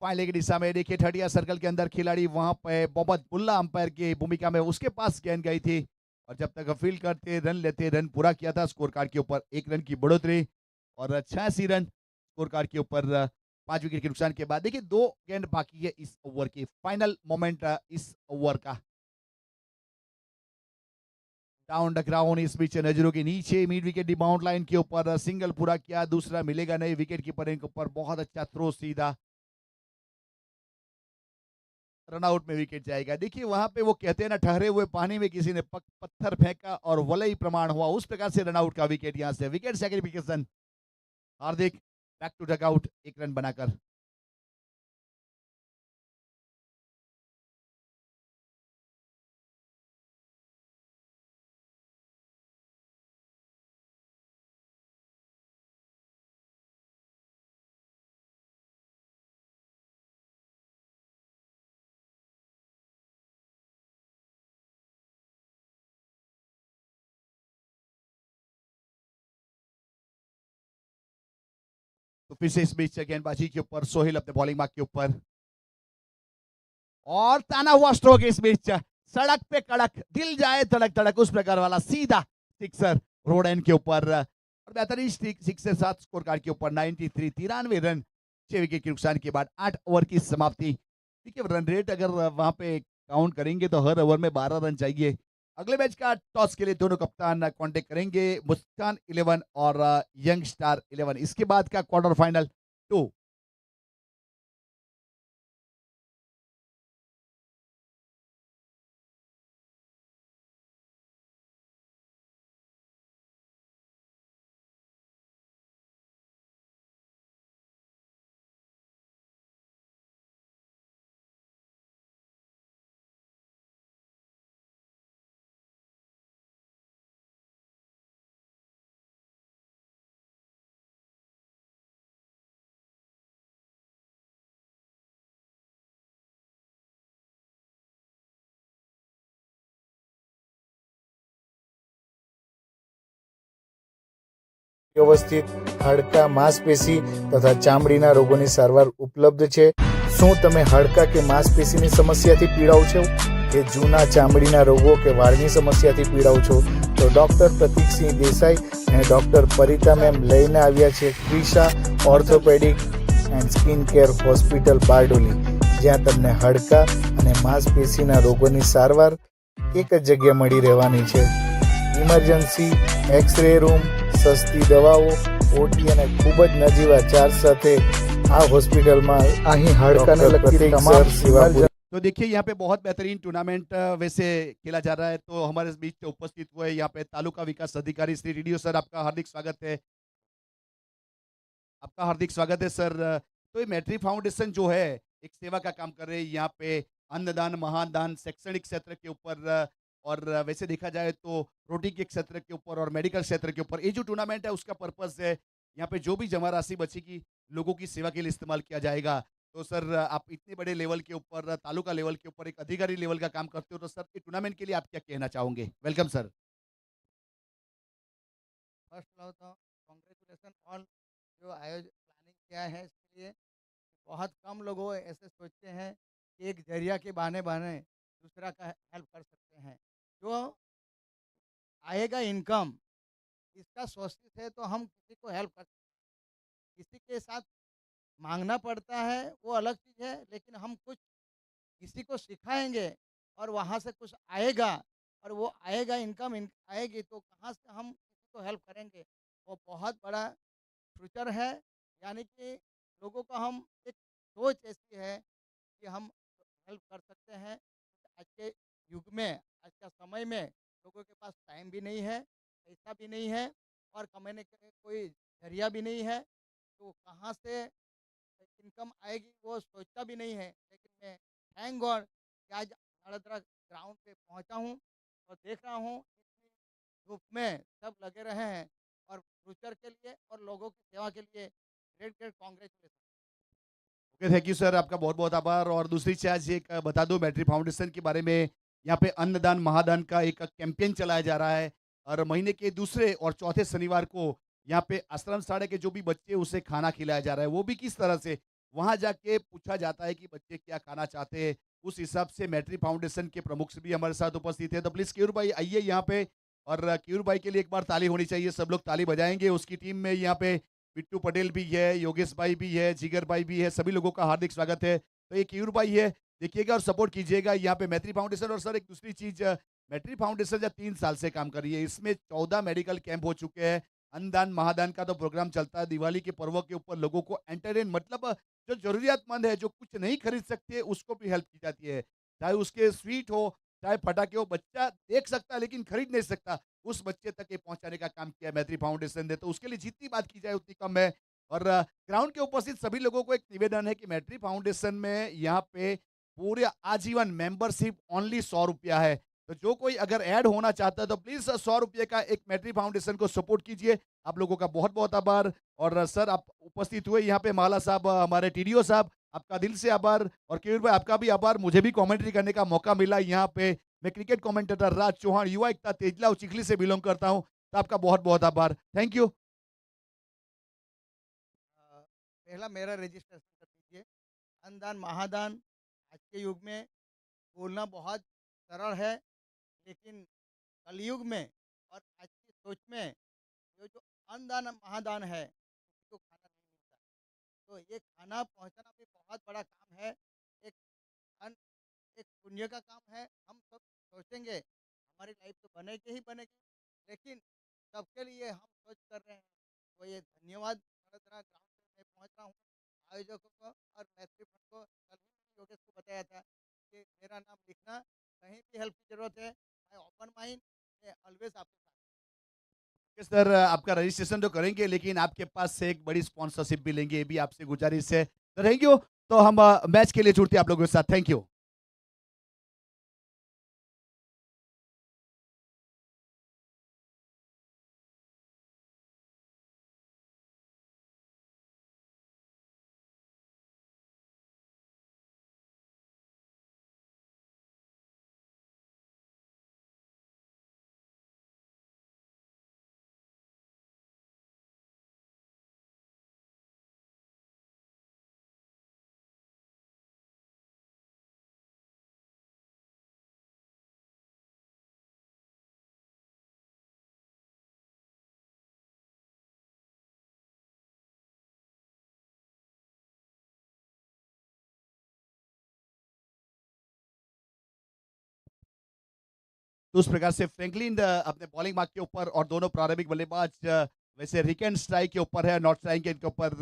फाइनल की दिशा में, देखिए 30 सर्कल के अंदर खिलाड़ी वहां पे मोहम्मद मुल्ला अंपायर की भूमिका में, उसके पास गेंद गई थी, और जब तक फील्ड करते रन लेते, रन पूरा किया था, स्कोर कार्ड के ऊपर 1 रन की बढ़ोतरी, और 86 रन स्कोर कार्ड के ऊपर 5 विकेट के नुकसान के बाद। देखिए 2 गेंद बाकी है इस ओवर की, फाइनल मोमेंट इस ओवर का। डाउन द ग्राउंड, इस बीच नजरों के नीचे mid wicket D bound line के ऊपर सिंगल पूरा किया, दूसरा मिलेगा नहीं, विकेट कीपर के ऊपर बहुत अच्छा थ्रो सीधा, रनआउट में विकेट जाएगा। देखिए वहां पे वो कहते हैं ना, ठहरे हुए पानी में किसी ने पत्थर फेंका और वलय प्रमाण हुआ, उस प्रकार से रनआउट का विकेट यहाँ से, विकेट सेग्रीफिकेशन। हार्दिक बैक टू डगआउट, एक रन बनाकर। तो फिर से इस बीच गेंदबाजी के ऊपर सोहेल अपने बॉलिंग मार्क के ऊपर, और ताना हुआ स्ट्रोक इस बीच, सड़क पे कड़क, दिल जाए धड़क धड़क, उस प्रकार वाला सीधा सिक्सर रोड एंड के ऊपर, और बेहतरीन सिक्स के साथ स्कोर कार्ड के ऊपर 93, 93 रन 6 विकेट के नुकसान के बाद 8 ओवर की समाप्ति। देखिए रन रेट अगर वहां पे काउंट करेंगे तो हर ओवर में 12 रन चाहिए। अगले मैच का टॉस के लिए दोनों कप्तान कांटेक्ट करेंगे, मुस्कान 11 और यंग स्टार 11। इसके बाद का क्वार्टर फाइनल 2। વ્યવસ્થિત હાડકા માંસપેશી તથા ચામડીના રોગોની સારવાર ઉપલબ્ધ છે। શું તમે હાડકા કે માંસપેશીની સમસ્યાથી પીડાઓ છો કે જૂના ચામડીના રોગો કે વાળની સમસ્યાથી પીડાઓ છો તો ડૉક્ટર પ્રતીકસિંહ દેસાઈ અને ડૉક્ટર પરિતા મેમ લઈને આવ્યા છે Krisha orthopaedic and skin care hospital Bardoli, જ્યાં તમને હાડકા અને માંસપેશીના રોગોની સારવાર એક જ જગ્યાએ મળી રહેવાની છે। ઇમરજન્સી, એક્સરે રૂમ, સસ્તી દવાઓ, ઓટી અને ખૂબ જ નજીવા ચાર્જ સાથે આ હોસ્પિટલમાં અહીં હાડકાને લગતી તમામ સેવા। तो देखिए यहाँ पे बहुत बेहतरीन टूर्नामेंट वैसे खेला जा रहा है। तो हमारे बीच में उपस्थित हुए यहाँ पे तालुका विकास अधिकारी श्री रेडियो सर, आपका हार्दिक स्वागत है। आपका हार्दिक स्वागत है सर। तो ये मैट्री फाउंडेशन जो है एक सेवा का काम कर रहे हैं यहाँ पे, अन्नदान, महादान, शैक्षणिक क्षेत्र के ऊपर, और वैसे देखा जाए तो रोटी के क्षेत्र के ऊपर और मेडिकल क्षेत्र के ऊपर। ये जो टूर्नामेंट है उसका पर्पस है यहाँ पे जो भी जमा राशि बचेगी लोगों की सेवा के लिए इस्तेमाल किया जाएगा। तो सर आप इतने बड़े लेवल के ऊपर, तालुका लेवल के ऊपर एक अधिकारी लेवल का काम करते हो, तो सर ये टूर्नामेंट के लिए आप क्या कहना चाहोगे? Welcome sir. First of all congratulation all जो आयोजन प्लानिंग किया है इसके लिए। बहुत कम लोग ऐसे सोचते हैं कि एक जरिया के बहाने बहाने दूसरा का हेल्प कर सकते हैं। जो आएगा इनकम इसका सोचते थे तो हम किसी को हेल्प कर सकते हैं। किसी के साथ मांगना पड़ता है वो अलग चीज़ है, लेकिन हम कुछ किसी को सिखाएंगे और वहाँ से कुछ आएगा और वो आएगा इनकम आएगी तो कहाँ से हम किसी को हेल्प करेंगे। वो बहुत बड़ा फ्यूचर है। यानी कि लोगों का हम एक सोच ऐसी है कि हम हेल्प कर सकते हैं। आज के युग में, आज का समय में लोगों के पास टाइम भी नहीं है, पैसा भी नहीं है और कमाने का कोई जरिया भी नहीं है, तो कहाँ से इनकम आएगी वो सोचता भी नहीं है। लेकिन मैं थैंक गॉड कि आज बड़ोदरा ग्राउंड पे पहुंचा हूं और देख रहा हूं इतनी धूप में सब लगे रहे हैं और फ्यूचर के लिए और लोगों की सेवा के लिए great great congratulation. Okay, thank you sir, आपका बहुत बहुत आभार। और दूसरी चीज एक बता दो मैट्री फाउंडेशन के बारे में, यहाँ पे अन्नदान महादान का एक कैंपेन चलाया जा रहा है और महीने के दूसरे और चौथे शनिवार को यहाँ पे आश्रम साड़े के जो भी बच्चे उसे खाना खिलाया जा रहा है। वो भी किस तरह से वहां जाके पूछा जाता है कि बच्चे क्या खाना चाहते हैं, उस हिसाब से मैट्री फाउंडेशन के प्रमुख भी हमारे साथ उपस्थित है। तो प्लीज क्यूर भाई आइए यहाँ पे, और क्यूर भाई के लिए एक बार ताली होनी चाहिए, सब लोग ताली बजाएंगे। उसकी टीम में यहाँ पे बिट्टू पटेल भी है, योगेश भाई भी है, जिगर भाई भी है, सभी लोगों का हार्दिक स्वागत है। तो ये क्यूर भाई है, देखिएगा और सपोर्ट कीजिएगा यहाँ पे मैत्री फाउंडेशन। और सर एक दूसरी चीज, मैत्री फाउंडेशन जब 3 साल से काम कर रही है, इसमें 14 मेडिकल कैंप हो चुके हैं। अन्नदान महादान का तो प्रोग्राम चलता है, दिवाली के पर्व के ऊपर लोगों को एंटरटेन, मतलब जो ज़रूरियतमंद है, जो कुछ नहीं खरीद सकते, उसको भी हेल्प की जाती है। चाहे उसके स्वीट हो, चाहे पटाखे हो, बच्चा देख सकता है लेकिन खरीद नहीं सकता, उस बच्चे तक ये पहुँचाने का काम किया है मैत्री फाउंडेशन ने। तो उसके लिए जितनी बात की जाए उतनी कम है। और ग्राउंड के उपस्थित सभी लोगों को एक निवेदन है कि मैत्री फाउंडेशन में यहाँ पे पूरे आजीवन मेंबरशिप ओनली ₹100 है। तो जो कोई अगर ऐड होना चाहता है तो प्लीज़ ₹100 का एक मैत्री फाउंडेशन को सपोर्ट कीजिए। आप लोगों का बहुत-बहुत आभार। और सर आप उपस्थित हुए यहाँ पे, माला साहब, हमारे टीडीओ साहब, आपका दिल से आभार। और केयूर भाई आपका भी आभार, मुझे भी कमेंट्री करने का मौका मिला यहाँ पे। मैं क्रिकेट कमेंटेटर राज चौहान, युवा एकता तेजलाव चिखली से बिलॉन्ग करता हूँ। तो आपका बहुत-बहुत आभार। Thank you. पहला मेरा रजिस्ट्रेशन कर दीजिए। अनदान महादान आज के युग में बोलना बहुत सरल है, लेकिन कलयुग में और आज की सोच में ये जो अनदान महादान है, किसी को खाना नहीं मिलता। तो ये खाना पहुंचाना भी बहुत बड़ा काम है। एक अन एक पुण्य का काम है। हम सब सोचेंगे हमारी लाइफ तो बनेगी ही बनेगी, लेकिन सबके लिए हम सोच कर रहे हैं। तो ये धन्यवाद वडोदरा ग्राउंड में मैं पहुंच रहा हूँ आयोजकों को और मैत्री फंड को। कल ही मैंने योगेश को बताया था कि मेरा नाम लिखना, कहीं भी हेल्प की जरूरत है, मैं ओपन माइंड, मैं ऑलवेज आपके साथ। सर आपका रजिस्ट्रेशन तो करेंगे लेकिन आपके पास से एक बड़ी स्पॉन्सरशिप भी लेंगे, ये भी आपसे गुजारिश है। तो थैंक यू। तो हम मैच के लिए जुड़ते हैं आप लोगों के साथ। Thank you. तो उस प्रकार से फ्रैंकलिन अपने बॉलिंग मार्क के ऊपर, और दोनों प्रारंभिक बल्लेबाज वैसे रिकेन स्ट्राइक के ऊपर है, नॉट स्ट्राइक के ऊपर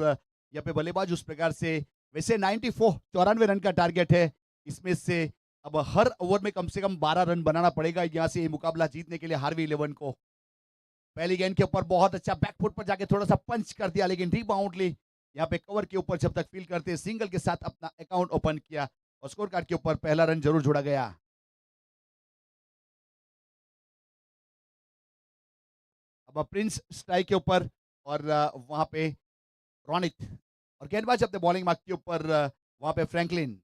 यहाँ पे बल्लेबाज। उस प्रकार से वैसे 94 रन का टारगेट है। इसमें से अब हर ओवर में कम से कम 12 रन बनाना पड़ेगा यहाँ से ये मुकाबला जीतने के लिए हार्वी 11 को। पहली गेंद के ऊपर बहुत अच्छा बैकफुट पर जाके थोड़ा सा पंच कर दिया, लेकिन रीबाउंड ली। यहाँ पे कवर के ऊपर जब तक फील करते सिंगल के साथ अपना अकाउंट ओपन किया और स्कोर कार्ड के ऊपर पहला रन जरूर जोड़ा गया। अब प्रिंस स्ट्राइक के ऊपर, और वहां पे रोनित, और गेंदबाज अपने बॉलिंग मार्क के ऊपर वहां पे फ्रैंकलिन।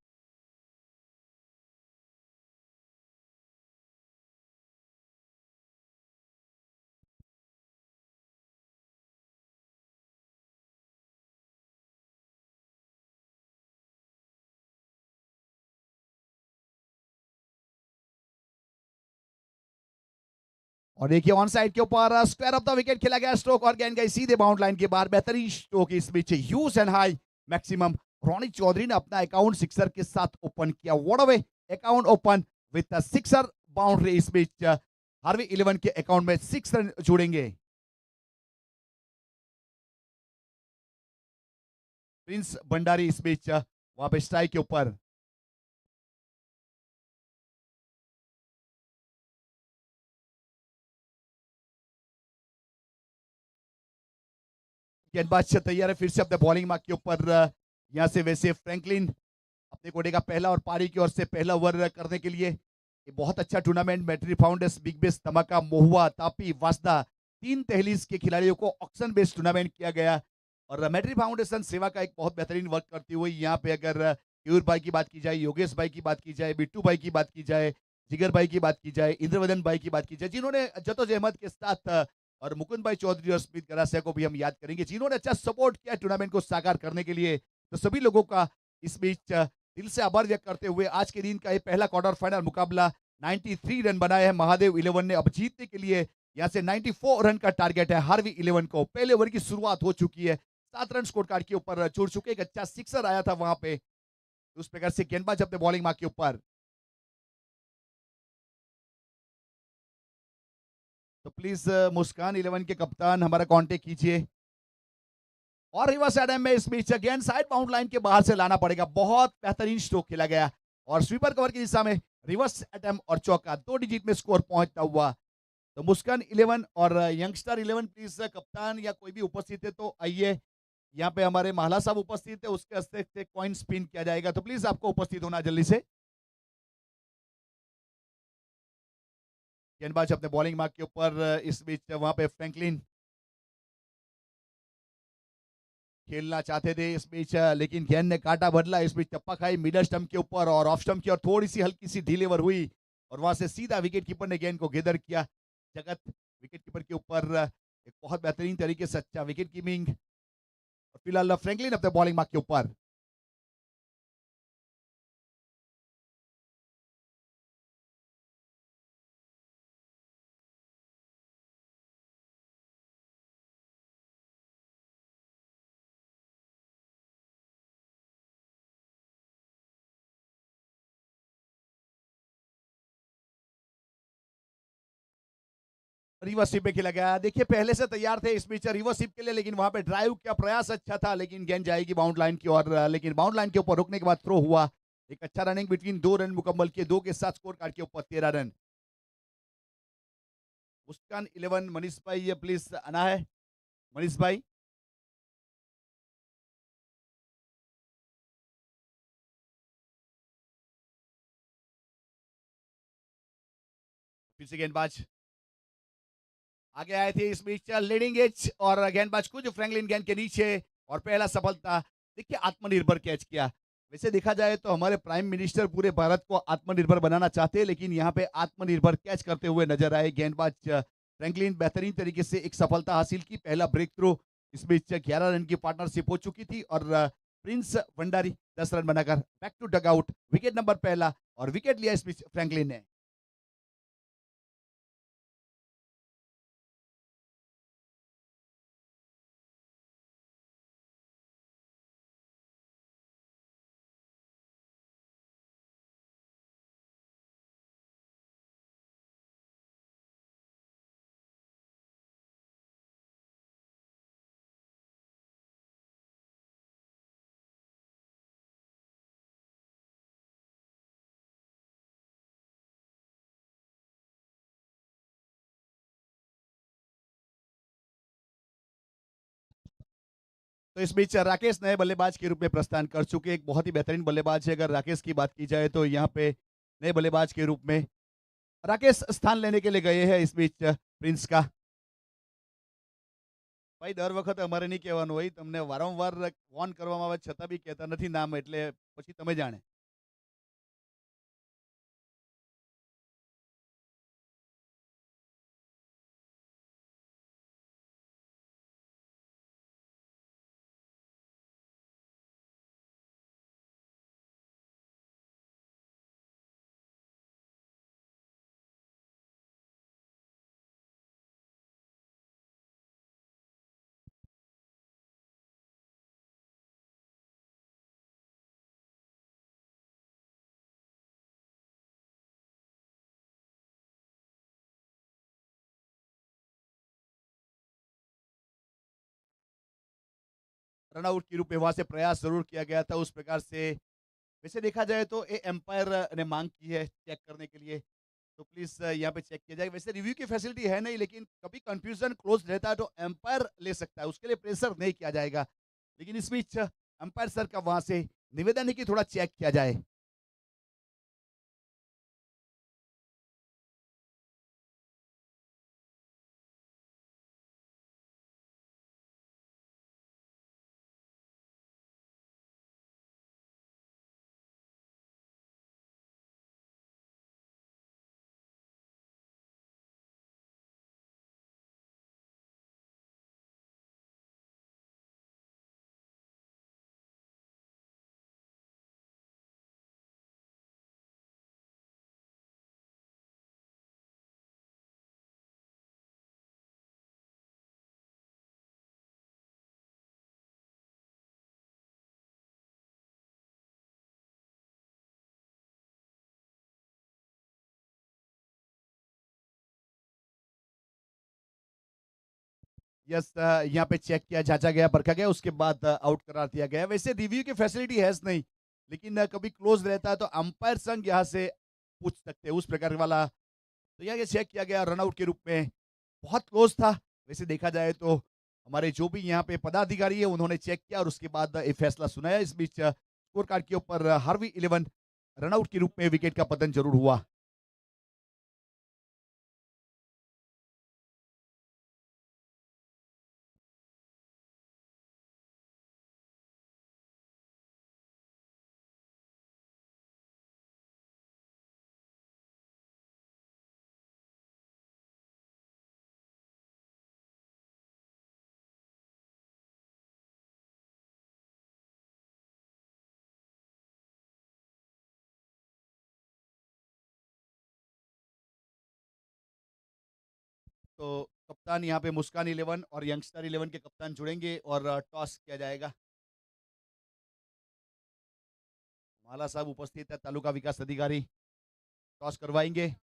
और देखिए ऑन साइड के ऊपर स्क्वायर ऑफ द विकेट खेला गया स्ट्रोक, और गेंद गई सीधे बाउंड लाइन के बाहर। बेहतरीन स्ट्रोक इस बीच huge and high maximum. Ronit Chaudhary ने अपना अकाउंट सिक्सर के साथ ओपन किया। What a way, account open with sixer boundary. इस बीच हार्वी 11 के अकाउंट में 6 रन जुड़ेंगे। प्रिंस भंडारी इस बीच वहां पे स्ट्राइक के ऊपर। गेंदबाज तैयार है फिर से अपने बॉलिंग मार्क के ऊपर। यहां से वैसे फ्रैंकलिन अपने कोटे का पहला और पारी की ओर से पहला ओवर करने के लिए। ये बहुत अच्छा टूर्नामेंट मैट्री फाउंडर्स, बिग बेस, धमाका, महुआ, तापी, वासदा, 3 दहलीज के खिलाड़ियों को ऑक्शन बेस्ड टूर्नामेंट किया गया। और मैट्री फाउंडेशन सेवा का एक बहुत बेहतरीन वर्क करती हुई यहाँ पे अगर केयूर भाई की बात की जाए, योगेश भाई की बात की जाए, बिट्टू भाई की बात की जाए, जिगर भाई की बात की जाए, इंद्रवदन भाई की बात की जाए, जिन्होंने जद्दोजहमत के साथ और मुकुंद भाई चौधरी और स्मित गरासिया को भी हम याद करेंगे, जिन्होंने अच्छा सपोर्ट किया टूर्नामेंट को साकार करने के लिए। तो सभी लोगों का इस बीच दिल से आभार व्यक्त करते हुए आज के दिन का ये पहला क्वार्टर फाइनल मुकाबला 93 रन बनाए हैं महादेव 11 ने। अब जीतने के लिए यहाँ से 94 रन का टारगेट है हार्वी 11 को। पहले ओवर की शुरुआत हो चुकी है, 7 रन स्कोर कार्ड के ऊपर छोड़ चुके। एक अच्छा सिक्सर आया था वहां पे। उस प्रकार से गेंदबाज अपने बॉलिंग मार्क के ऊपर। तो प्लीज मुस्कान 11 के कप्तान हमारा कांटेक्ट कीजिए और रिवर्स एडम में इस बीच अगेन साइड बाउंड लाइन के बाहर से लाना पड़ेगा। बहुत बेहतरीन स्ट्रोक खेला गया और स्वीपर कवर की दिशा में रिवर्स अटैम्प और चौका 2 डिजिट में स्कोर पहुंचता हुआ। तो मुस्कान 11 और यंगस्टर 11 प्लीज कप्तान या कोई भी उपस्थित है तो आइए। यहाँ पे हमारे महला साहब उपस्थित है, उसके हस्ते से कॉइन स्पिन किया जाएगा, तो प्लीज आपको उपस्थित होना जल्दी से। गेंदबाज अपने बॉलिंग मार्क के ऊपर इस बीच वहां पे फ्रैंकलिन खेलना चाहते थे इस बीच, लेकिन गेंद ने काटा बदला। इस बीच टप्पा खाई मिडल स्टंप के ऊपर और ऑफ स्टंप की और थोड़ी सी हल्की सी डिलीवर हुई और वहां से सीधा विकेट कीपर ने गेंद को गेदर किया। जगत विकेट कीपर के ऊपर एक बहुत बेहतरीन तरीके से अच्छा विकेट कीपिंग। फिलहाल फ्रैंकलिन अपने बॉलिंग मार्क के ऊपर। रिवर्स स्वीप पे खेला गया। देखिए पहले से तैयार थे इस बीच रिवर्स स्वीप के लिए, लेकिन वहां पे ड्राइव का प्रयास अच्छा था, लेकिन गेंद जाएगी बाउंड लाइन की ओर। लेकिन बाउंड लाइन के ऊपर रुकने के बाद थ्रो हुआ। एक अच्छा रनिंग बिटवीन 2 रन मुकम्मल किए, 2 के साथ स्कोर कार्ड के ऊपर 13 रन। मुस्कान 11 मनीष भाई ये प्लीज आना है। मनीष भाई फिर से गेंदबाज आगे आए थे इस बीच लीडिंग एज और गेंदबाज कुछ फ्रैंकलिन गेंद के नीचे और पहला सफलता। देखिए आत्मनिर्भर कैच किया। वैसे देखा जाए तो हमारे प्राइम मिनिस्टर पूरे भारत को आत्मनिर्भर बनाना चाहते हैं, लेकिन यहाँ पे आत्मनिर्भर कैच करते हुए नजर आए गेंदबाज फ्रैंकलिन। बेहतरीन तरीके से एक सफलता हासिल की, पहला ब्रेक थ्रू। इस बीच 11 रन की पार्टनरशिप हो चुकी थी और प्रिंस भंडारी 10 रन बनाकर back to dugout. Wicket number पहला और विकेट लिया इस बीच फ्रैंकलिन ने। तो इस बीच राकेश नए बल्लेबाज के रूप में प्रस्थान कर चुके, एक बहुत ही बेहतरीन बल्लेबाज है। अगर राकेश की बात की जाए तो यहाँ पे नए बल्लेबाज के रूप में राकेश स्थान लेने के लिए गए हैं इस बीच प्रिंस का। ભાઈ દર વખતે અમારે નહીં કહેવાનું હોય, તમને વારંવાર ફોન કરવામાં આવે છતાં બી કહેતા નથી નામ, એટલે પછી તમે જાણે. रनआउट के रूप में वहां से प्रयास जरूर किया गया था उस प्रकार से। वैसे देखा जाए तो ये एम्पायर ने मांग की है चेक करने के लिए, तो प्लीज यहाँ पे चेक किया जाए। वैसे रिव्यू की फैसिलिटी है नहीं, लेकिन कभी कंफ्यूजन क्लोज रहता है तो एम्पायर ले सकता है, उसके लिए प्रेशर नहीं किया जाएगा। लेकिन इस बीच एम्पायर सर का वहां से निवेदन है कि थोड़ा चेक किया जाए। यस, यहाँ पे चेक किया, जांचा गया, परखा गया, उसके बाद आउट करार दिया गया। वैसे रिव्यू की फैसिलिटी है नहीं, लेकिन कभी क्लोज रहता है तो अंपायर संघ यहाँ से पूछ सकते हैं उस प्रकार वाला। तो यहाँ ये चेक किया गया रनआउट के रूप में, बहुत क्लोज था। वैसे देखा जाए तो हमारे जो भी यहाँ पे पदाधिकारी है उन्होंने चेक किया और उसके बाद ये फैसला सुनाया। इस बीच स्कोर कार्ड के ऊपर हार्वी 11 रनआउट के रूप में विकेट का पतन जरूर हुआ। तो कप्तान यहाँ पे मुस्कान 11 और यंगस्टर 11 के कप्तान जुड़ेंगे और टॉस किया जाएगा। माला साहब उपस्थित है, तालुका विकास अधिकारी टॉस करवाएंगे।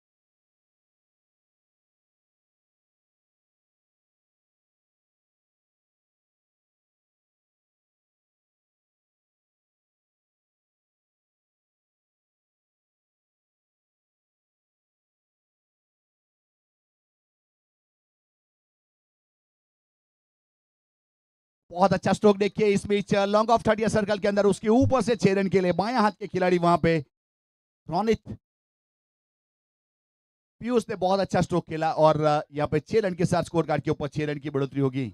बहुत अच्छा स्ट्रोक देखिए इस बीच, लॉन्ग ऑफ 30 सर्कल के अंदर उसके ऊपर से 6 रन के लिए बाएं हाथ के खिलाड़ी वहां पे रोनित पीयूष ने बहुत अच्छा स्ट्रोक खेला और यहाँ पे 6 रन के साथ स्कोर कार्ड के ऊपर 6 रन की बढ़ोतरी होगी।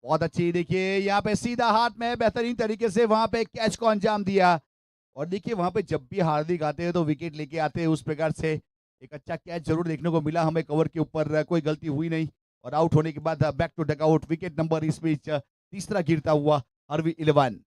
बहुत अच्छी, देखिए यहाँ पे सीधा हाथ में बेहतरीन तरीके से वहां पे कैच को अंजाम दिया। और देखिए वहां पे जब भी हार्दिक आते हैं तो विकेट लेके आते हैं, उस प्रकार से एक अच्छा कैच जरूर देखने को मिला हमें कवर के ऊपर, कोई गलती हुई नहीं। और आउट होने के बाद back to dugout, wicket number इस बीच तीसरा गिरता हुआ हार्वी 11।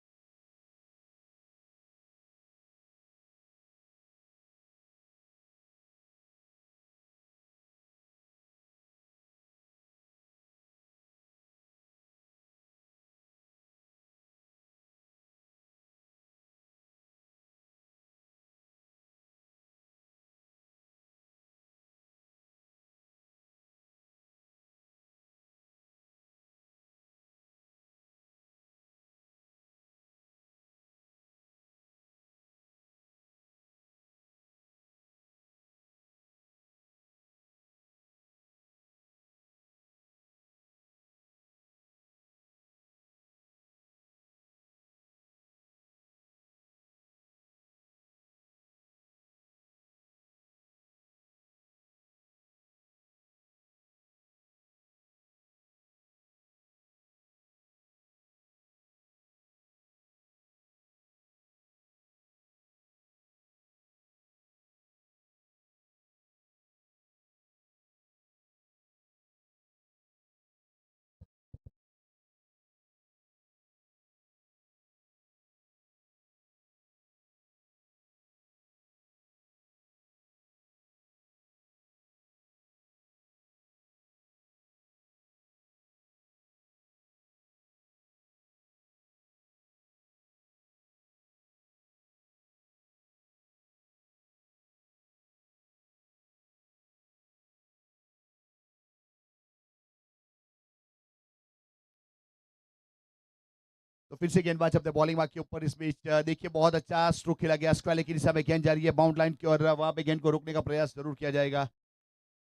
तो फिर से गेंदबाज अपने बॉलिंग मार्क के ऊपर। इस बीच देखिए बहुत अच्छा स्ट्रोक खेला गया, स्क्वाले की दिशा में गेंद जा रही है बाउंड लाइन की और वहां पे गेंद को रोकने का प्रयास जरूर किया जाएगा।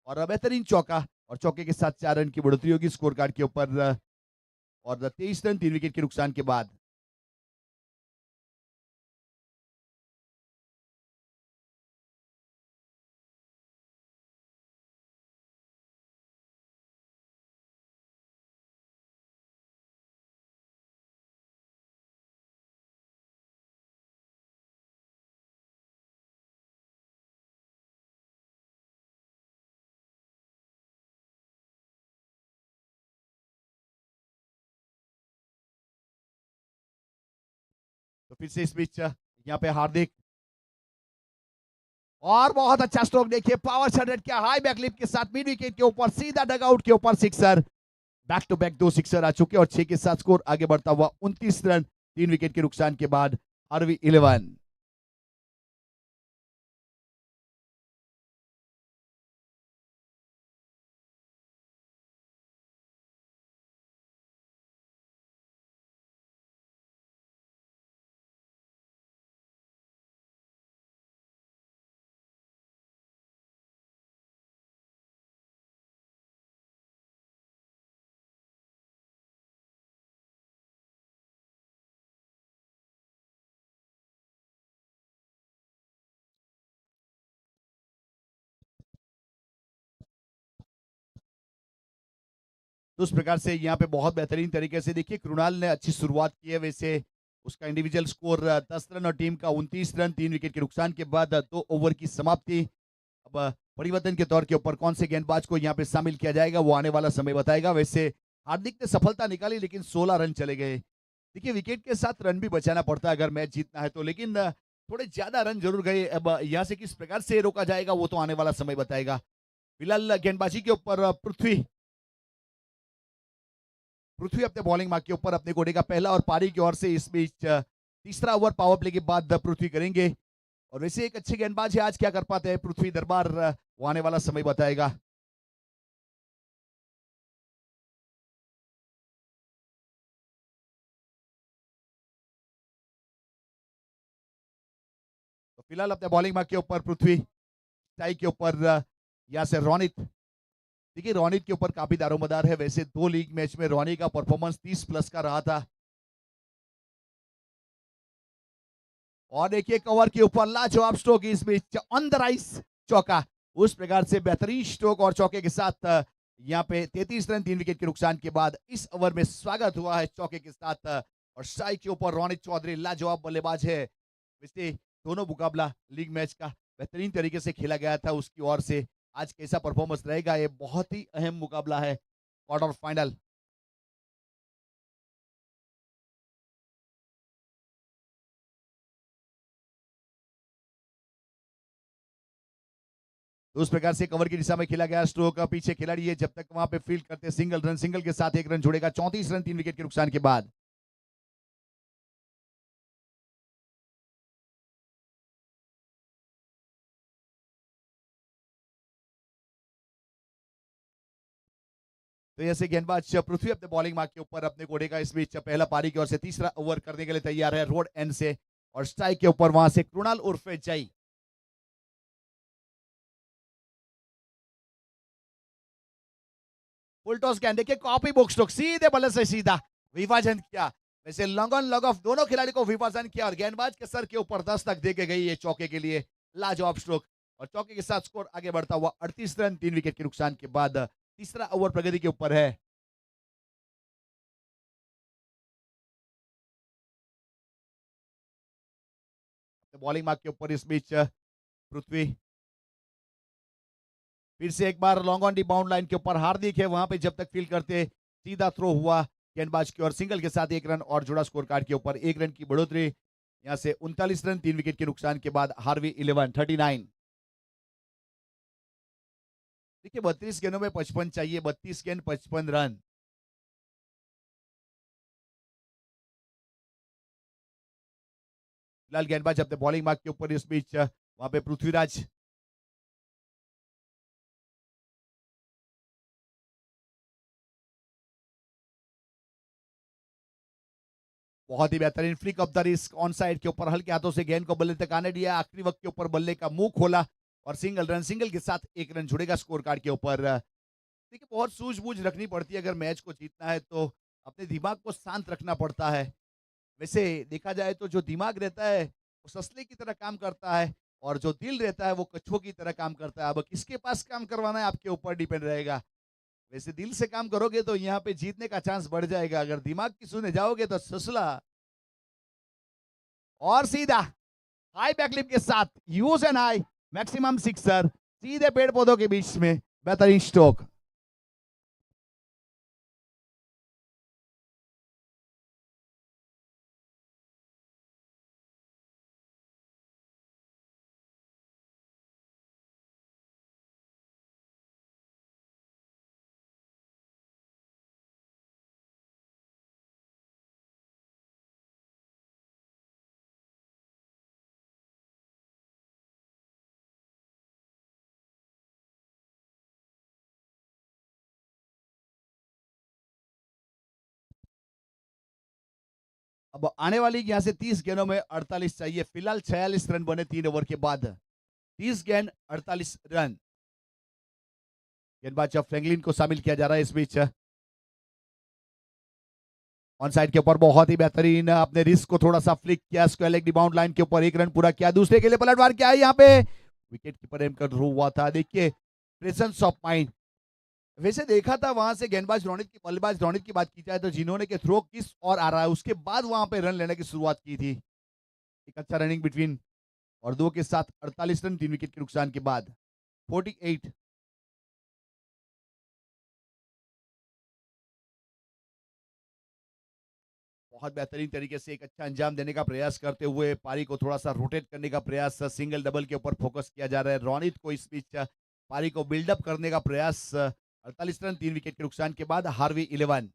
और बेहतरीन चौका, और चौके के साथ 4 रन की बढ़ोतरी होगी स्कोर कार्ड के ऊपर। और 23 रन 3 विकेट के नुकसान के बाद। तो फिर से इस बीच यहाँ पे हार्दिक, और बहुत अच्छा स्ट्रोक देखिए, पावर 100 किया हाई बैकलिप के साथ मिड विकेट के ऊपर सीधा डगआउट के ऊपर sixer. Back to back 2 sixer आ चुके और 6 के साथ स्कोर आगे बढ़ता हुआ 29 रन 3 विकेट के नुकसान के बाद हार्वी 11। तो उस प्रकार से यहाँ पे बहुत बेहतरीन तरीके से देखिए कृणाल ने अच्छी शुरुआत की है। वैसे उसका इंडिविजुअल स्कोर 10 रन और टीम का 29 रन 3 विकेट के नुकसान के बाद 2 ओवर की समाप्ति। अब परिवर्तन के तौर के ऊपर कौन से गेंदबाज को यहाँ पे शामिल किया जाएगा वो आने वाला समय बताएगा। वैसे हार्दिक ने सफलता निकाली लेकिन 16 रन चले गए। देखिए विकेट के साथ रन भी बचाना पड़ता है अगर मैच जीतना है तो, लेकिन थोड़े ज्यादा रन जरूर गए। अब यहाँ से किस प्रकार से रोका जाएगा वो तो आने वाला समय बताएगा। फिलहाल गेंदबाजी के ऊपर पृथ्वी अपने बॉलिंग मार्क के ऊपर अपने कोडे का पहला और पारी की ओर से इस बीच तीसरा ओवर पावर प्ले के बाद पृथ्वी करेंगे। और वैसे एक अच्छे गेंदबाज है, आज क्या कर पाते हैं पृथ्वी दरबार वो आने वाला समय बताएगा। तो फिलहाल अपने बॉलिंग मार्क के ऊपर पृथ्वी, टाई के ऊपर यहाँ से रोनित। देखिए रोनित के ऊपर काफी दारोमदार है। वैसे 2 लीग मैच में रोनी का परफॉर्मेंस 30 प्लस का रहा था। और देखिए कवर के ऊपर लाजवाब स्ट्रोक इस बीच ऑन द राइस चौका। उस प्रकार से बेहतरीन स्ट्रोक और चौके के साथ यहाँ पे 33 रन 3 विकेट के नुकसान के बाद इस ओवर में स्वागत हुआ है चौके के साथ। और शाही के ऊपर रोनित चौधरी लाजवाब बल्लेबाज है। वैसे दोनों मुकाबला लीग मैच का बेहतरीन तरीके से खेला गया था उसकी ओर से। आज कैसा परफॉर्मेंस रहेगा ये बहुत ही अहम मुकाबला है क्वार्टर फाइनल। तो उस प्रकार से कवर की दिशा में खेला गया स्ट्रोक का पीछे खिलाड़ी है जब तक वहां पे फील्ड करते सिंगल रन, सिंगल के साथ 1 रन जुड़ेगा 34 रन 3 विकेट के नुकसान के बाद। तो ऐसे गेंदबाज पृथ्वी अपने बॉलिंग मार्क के ऊपर अपने घोड़े का इस बीच पहला पारी की ओर से तीसरा ओवर करने के लिए तैयार है रोड एंड से। और स्ट्राइक के ऊपर वहां से कृणाल उर्फे जय। फुल टॉस गेंद देखिए कॉपी बुक स्ट्रोक सीधे बल्ले से सीधा विभाजन किया। वैसे लॉन्ग ऑन लॉन्ग ऑफ दोनों खिलाड़ी को विभाजन किया और गेंदबाज के सर के ऊपर 10 तक दे के गई है चौके के लिए लाजवाब स्ट्रोक। और चौके के साथ स्कोर आगे बढ़ता हुआ 38 रन 3 विकेट के नुकसान के बाद तीसरा ओवर प्रगति के ऊपर है। बॉलिंग मार्क के ऊपर इस बीच पृथ्वी फिर से एक बार long on the bound line के ऊपर हार्दिक है वहां पे जब तक फील करते सीधा थ्रो हुआ गेंदबाज की और सिंगल के साथ 1 रन और जुड़ा स्कोर कार्ड के ऊपर 1 रन की बढ़ोतरी। यहां से 39 रन 3 विकेट के नुकसान के बाद हार्वी 11 39। देखिए 32 गेंदों में 55 चाहिए, 32 गेंद 55 रन। फिलहाल गेंदबाज अपने बॉलिंग मार्क के ऊपर इस बीच वहां पे पृथ्वीराज। बहुत ही बेहतरीन flick of the risk on side के ऊपर हल्के हाथों से गेंद को बल्ले तक आने दिया, आखिरी वक्त के ऊपर बल्ले का मुंह खोला और सिंगल रन, सिंगल के साथ 1 रन जुड़ेगा स्कोर कार्ड के ऊपर। देखिए बहुत सूझबूझ रखनी पड़ती है अगर मैच को जीतना है तो अपने दिमाग को शांत रखना पड़ता है। वैसे देखा जाए तो जो दिमाग रहता है वो ससले की तरह काम करता है और जो दिल रहता है वो कछुओं की तरह काम करता है। अब किसके पास काम करवाना है आपके ऊपर डिपेंड रहेगा। वैसे दिल से काम करोगे तो यहाँ पे जीतने का चांस बढ़ जाएगा, अगर दिमाग की सुने जाओगे तो ससला। और सीधा हाई बैकलिप के साथ use and high maximum sixer सीधे पेड़ पौधों के बीच में बेहतरीन स्ट्रोक। अब आने वाली यहाँ से 30 गेंदों में 48 चाहिए। फिलहाल 46 रन बने 3 ओवर के बाद। 30 गेंद 48 रन। गेंदबाज फ्रैंकलिन को शामिल किया जा रहा है इस बीच। ऑन साइड के ऊपर बहुत ही बेहतरीन अपने रिस्क को थोड़ा सा फ्लिक किया। स्क्वायर लेग रिबाउंड लाइन के ऊपर 1 रन पूरा किया। दूसरे के लिए पलटवार किया यहाँ पे। विकेट कीपर एम कर हुआ था। देखिए प्रेजेंस ऑफ माइंड। वैसे देखा था वहां से गेंदबाज रोनित की बल्लेबाज रोनित की बात की जाए तो जिन्होंने के थ्रो किस और आ रहा है उसके बाद वहां पे रन लेने की शुरुआत की थी। एक अच्छा रनिंग बिटवीन और दो के साथ 48 रन 3 विकेट के नुकसान के बाद 48। बहुत बेहतरीन तरीके से एक अच्छा अंजाम देने का प्रयास करते हुए पारी को थोड़ा सा रोटेट करने का प्रयास सिंगल डबल के ऊपर फोकस किया जा रहा है। रोनित को इस बीच पारी को बिल्डअप करने का प्रयास। 48 रन 3 विकेट के नुकसान के बाद हार्वी 11।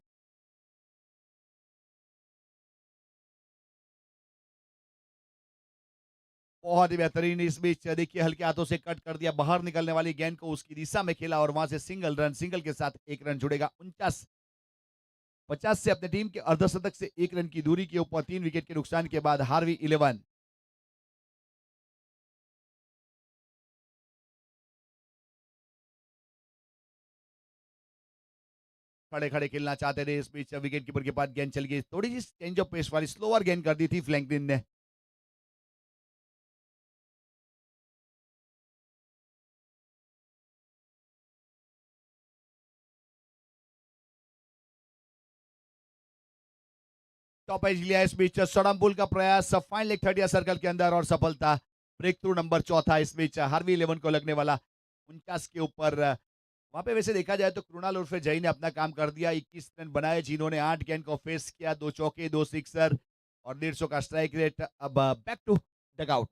बहुत ही बेहतरीन इस बीच देखिए हल्के हाथों से कट कर दिया। बाहर निकलने वाली गेंद को उसकी दिशा में खेला और वहां से सिंगल रन। सिंगल के साथ 1 रन जुड़ेगा। 50 से अपने टीम के अर्धशतक से 1 रन की दूरी के ऊपर 3 विकेट के नुकसान के बाद हार्वी 11। खड़े खड़े खेलना चाहते थे। इस बीच विकेट कीपर के पास गेंद चल गई। थोड़ी सी चेंज ऑफ पेस वाली स्लोअर गेंद कर दी थी फ्रैंकलिन ने। टॉप एज लिया इस बीच। सड़म का प्रयास फाइन लेग 30 सर्कल के अंदर और सफलता। ब्रेक थ्रू नंबर चौथा इस बीच हार्वी 11 को लगने वाला 49 के ऊपर। वहां पे वैसे देखा जाए तो कृणाल उर्फे जय ने अपना काम कर दिया। 21 रन बनाए जिन्होंने 8 गेंद को फेस किया। 2 चौके 2 सिक्सर और 150 का स्ट्राइक रेट। अब बैक टू डगआउट।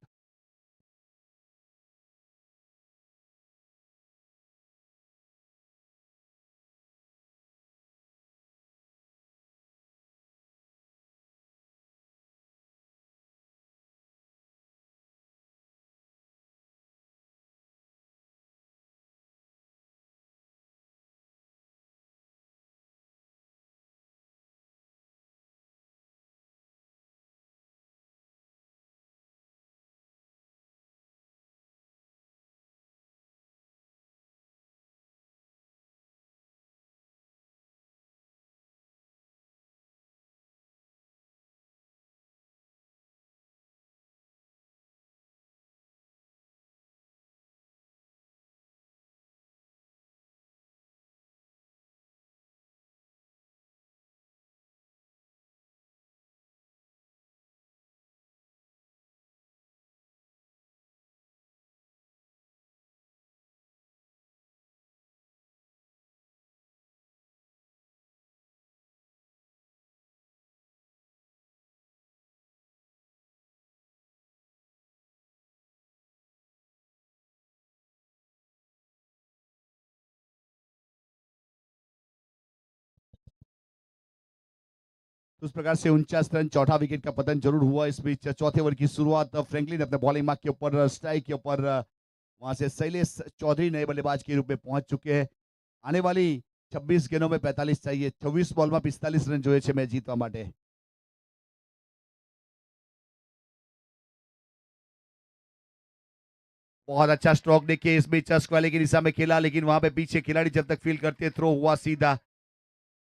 उस प्रकार से 49 रन चौथा विकेट का पतन जरूर हुआ। इस बीच चौथे ओवर की शुरुआत फ्रैंकलिन अपने बॉलिंग मार्क के ऊपर स्ट्राइक के ऊपर। वहां से शैलेश चौधरी नए बल्लेबाज के रूप में पहुंच चुके हैं। आने वाली 26 गेंदों में 45 चाहिए। 24 बॉल में 45 रन जो है मैच जीतवा माटे। बहुत अच्छा स्ट्रोक देखिए इस बीच स्क्वायर की दिशा में खेला लेकिन वहां पे पीछे खिलाड़ी जब तक फील करते थ्रो हुआ सीधा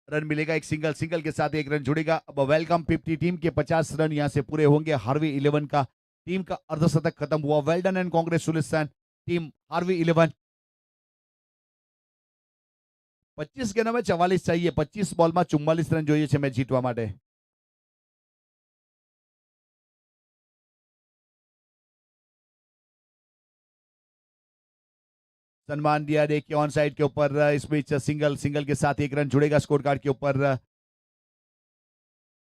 रन मिलेगा। एक सिंगल। सिंगल के साथ 1 रन जुड़ेगा। अब वेलकम 50 टीम के 50 रन यहां से पूरे होंगे। हार्वी 11 का टीम का अर्धशतक खत्म हुआ। Well done and congratulation team Harvey 11। 25 गेंदों में 44 चाहिए। 25 बॉल में 44 रन જોઈએ છે मैच जीतवा માટે। सम्मान दिया देखिए ऑन साइड के ऊपर। इस बीच सिंगल। सिंगल के साथ 1 रन जुड़ेगा स्कोर कार्ड के ऊपर।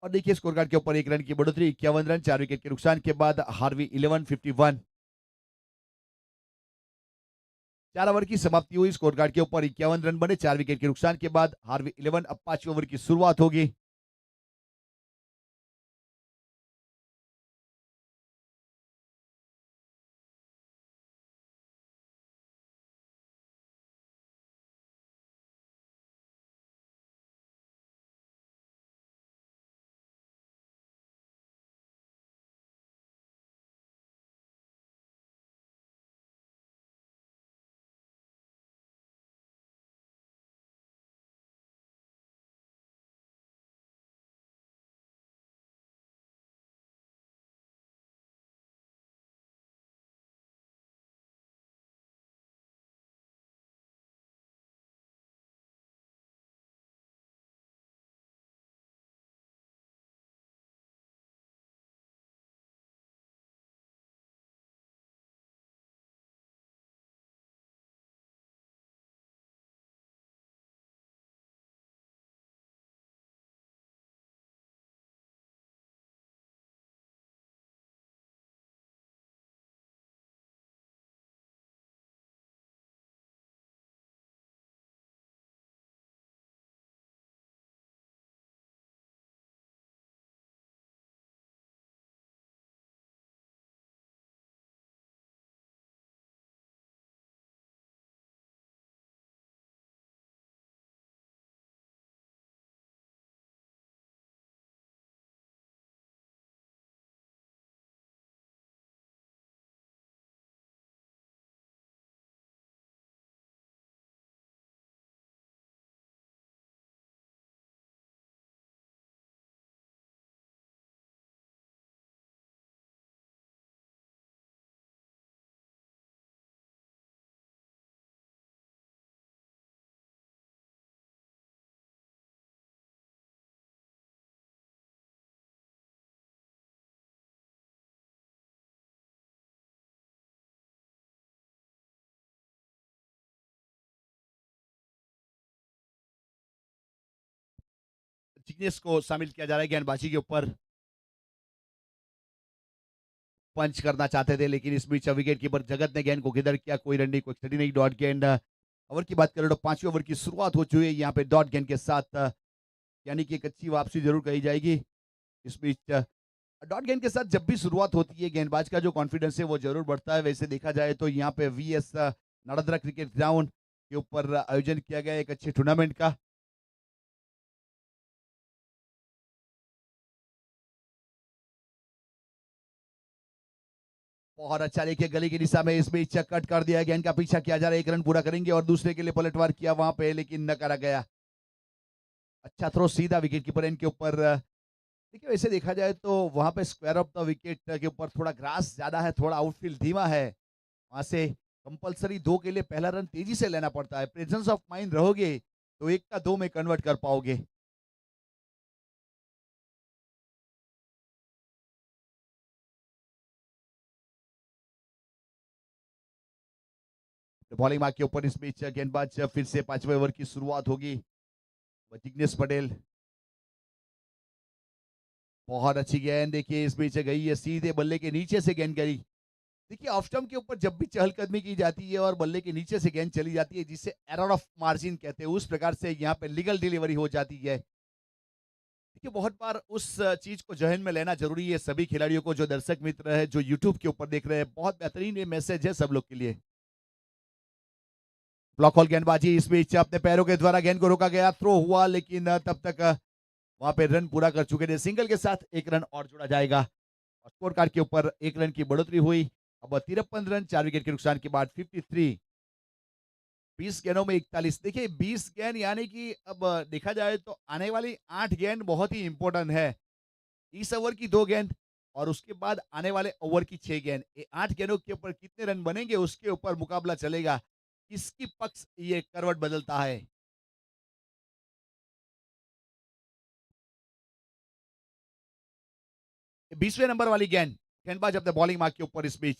और देखिए स्कोर कार्ड के ऊपर 1 रन की बढ़ोतरी। 51 रन 4 विकेट के नुकसान के बाद हार्वी 11 51। 4 ओवर की समाप्ति हुई। स्कोर कार्ड के ऊपर 51 रन बने 4 विकेट के नुकसान के बाद हार्वी 11। अब 5वें ओवर की शुरुआत होगी। जिग्नेश को शामिल किया जा रहा है गेंदबाजी के ऊपर। पंच करना चाहते थे लेकिन इस बीच विकेट कीपर जगत ने गेंद को किधर किया, कोई रन नहीं, कोई क्षति नहीं। डॉट गेंद ओवर की बात करें तो 5वें ओवर की शुरुआत हो चुकी है यहाँ पे डॉट गेंद के साथ, यानी कि एक अच्छी वापसी जरूर कही जाएगी। इस बीच डॉट गेंद के साथ जब भी शुरुआत होती है गेंदबाज का जो कॉन्फिडेंस है वो जरूर बढ़ता है। वैसे देखा जाए तो यहाँ पे वीएस नाड़द्रा क्रिकेट ग्राउंड के ऊपर आयोजन किया गया एक अच्छे टूर्नामेंट का। बहुत अच्छा देखिए गली की दिशा में इस बीच कट कर दिया, गेंद का पीछा किया जा रहा है, 1 रन पूरा करेंगे और दूसरे के लिए पलटवार किया वहां पे लेकिन न करा गया। अच्छा थ्रो सीधा विकेट कीपर इनके ऊपर। देखिए वैसे देखा जाए तो वहां पे स्क्वायर ऑफ द विकेट के ऊपर थोड़ा ग्रास ज्यादा है, थोड़ा आउटफील्ड धीमा है, वहां से कंपलसरी 2 के लिए पहला रन तेजी से लेना पड़ता है। प्रेजेंस ऑफ माइंड रहोगे तो 1 का 2 में कन्वर्ट कर पाओगे। बॉलिंग मार्क के ऊपर इस बीच गेंदबाज फिर से 5वें ओवर की शुरुआत होगी। जिग्नेश पटेल, बहुत अच्छी गेंद देखिए इस बीच गई है, सीधे बल्ले के नीचे से गेंद गई। देखिए ऑफ स्टंप के ऊपर जब भी चहलकदमी की जाती है और बल्ले के नीचे से गेंद चली जाती है जिसे एरर ऑफ मार्जिन कहते हैं, उस प्रकार से यहाँ पे लीगल डिलीवरी हो जाती है। देखिए बहुत बार उस चीज को जहन में लेना जरूरी है सभी खिलाड़ियों को, जो दर्शक मित्र है जो यूट्यूब के ऊपर देख रहे हैं, बहुत बेहतरीन ये मैसेज है सब लोग के लिए। ब्लॉक होल गेंदबाजी इस बीच अपने पैरों के द्वारा गेंद को रोका गया, थ्रो हुआ लेकिन तब तक वहां पे रन पूरा कर चुके थे। सिंगल के साथ 1 रन और जोड़ा जाएगा और स्कोर कार्ड के ऊपर 1 रन की बढ़ोतरी हुई। अब 53 रन 4 विकेट के नुकसान के बाद 53, 20 गेंदों में 41। देखिए 20 गेंद यानी कि अब देखा जाए तो आने वाली 8 गेंद बहुत ही इंपॉर्टेंट है। इस ओवर की 2 गेंद और उसके बाद आने वाले ओवर की 6 गेंद, 8 गेंदों के ऊपर कितने रन बनेंगे उसके ऊपर मुकाबला चलेगा, किसकी पक्ष ये करवट बदलता है। 20वें नंबर वाली गेंद, गेंदबाज अपने बॉलिंग मार्क के ऊपर इस बीच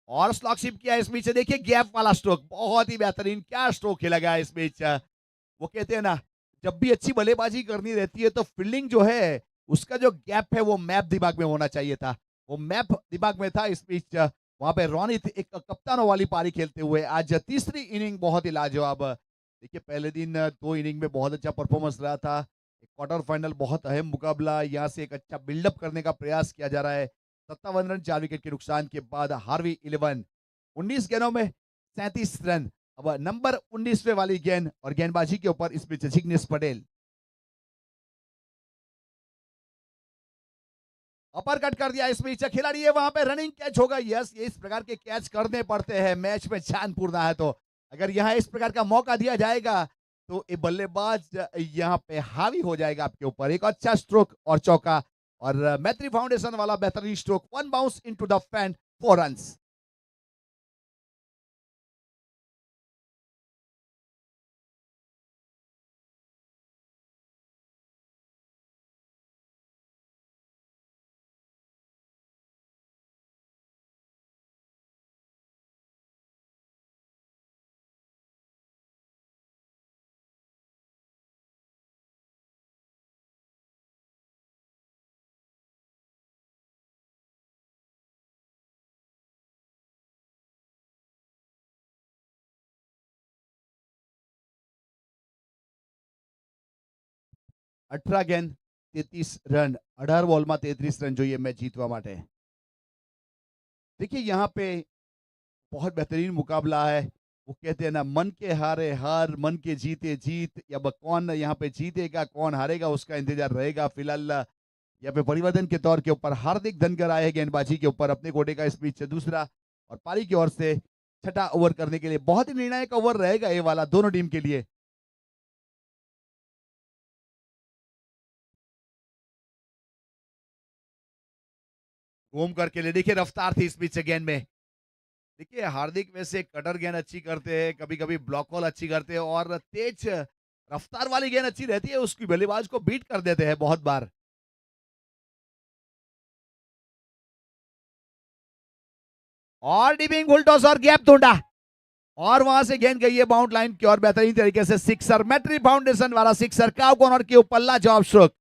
और स्लॉगशिप किया इस बीच से। देखिए गैप वाला स्ट्रोक, बहुत ही बेहतरीन, क्या स्ट्रोक खेला गया इस बीच। वो कहते हैं ना जब भी अच्छी बल्लेबाजी करनी रहती है तो फील्डिंग जो है उसका जो गैप है वो मैप दिमाग में होना चाहिए था, वो मैप दिमाग में था इस बीच। वहां पे रोनित एक कप्तानों वाली पारी खेलते हुए आज तीसरी इनिंग बहुत ही लाजवाब। देखिए पहले दिन 2 इनिंग में बहुत अच्छा परफॉर्मेंस रहा था, क्वार्टर फाइनल बहुत अहम मुकाबला, यहाँ से एक अच्छा बिल्डअप करने का प्रयास किया जा रहा है। 57 रन 4 विकेट के नुकसान के बाद हार्वी 11, 19 गेंदों में 37 रन। अब नंबर 19वें वाली गेंद और गेंदबाजी के ऊपर इस बीच जिग्नेश पटेल अपर कट कर दिया इस बीच, खिलाड़ी है वहां पे, रनिंग कैच होगा। यस, ये इस प्रकार के कैच करने पड़ते हैं मैच में जान पूरना है तो। अगर यहाँ इस प्रकार का मौका दिया जाएगा तो ये बल्लेबाज यहाँ पे हावी हो जाएगा आपके ऊपर। एक अच्छा स्ट्रोक और चौका और मैत्री फाउंडेशन वाला बेहतरीन stroke, 1 bounce into the fan, 4 runs. अठारह गेंद 33 रन, 18 બોલમાં 33 રન જોઈએ મેચ જીતવા માટે। देखिए यहाँ पे बहुत बेहतरीन मुकाबला है। वो कहते हैं ना मन के हारे हार, मन के जीते जीत। या कौन यहाँ पे जीतेगा कौन हारेगा उसका इंतजार रहेगा। फिलहाल यहाँ पे परिवर्तन के तौर के ऊपर हार्दिक धनगर आए हैं गेंदबाजी के ऊपर अपने कोटे का इस बीच से दूसरा और पारी की ओर से छठा ओवर करने के लिए। बहुत ही निर्णायक ओवर रहेगा ये वाला दोनों टीम के लिए। घूम करके ले, देखिए रफ्तार थी इस बीच से गेंद में। देखिए हार्दिक वैसे कटर गेंद अच्छी करते हैं, कभी कभी ब्लॉक बॉल अच्छी करते हैं और तेज रफ्तार वाली गेंद अच्छी रहती है, उसकी बल्लेबाज को बीट कर देते हैं बहुत बार। और डिपिंग फुल टॉस और गैप ढूंढा, और वहां से गेंद गई है बाउंड लाइन की और बेहतरीन तरीके से सिक्सर, मैट्री फाउंडेशन वाला सिक्सर, काव कॉर्नर के ऊपर लाजवाब स्ट्रोक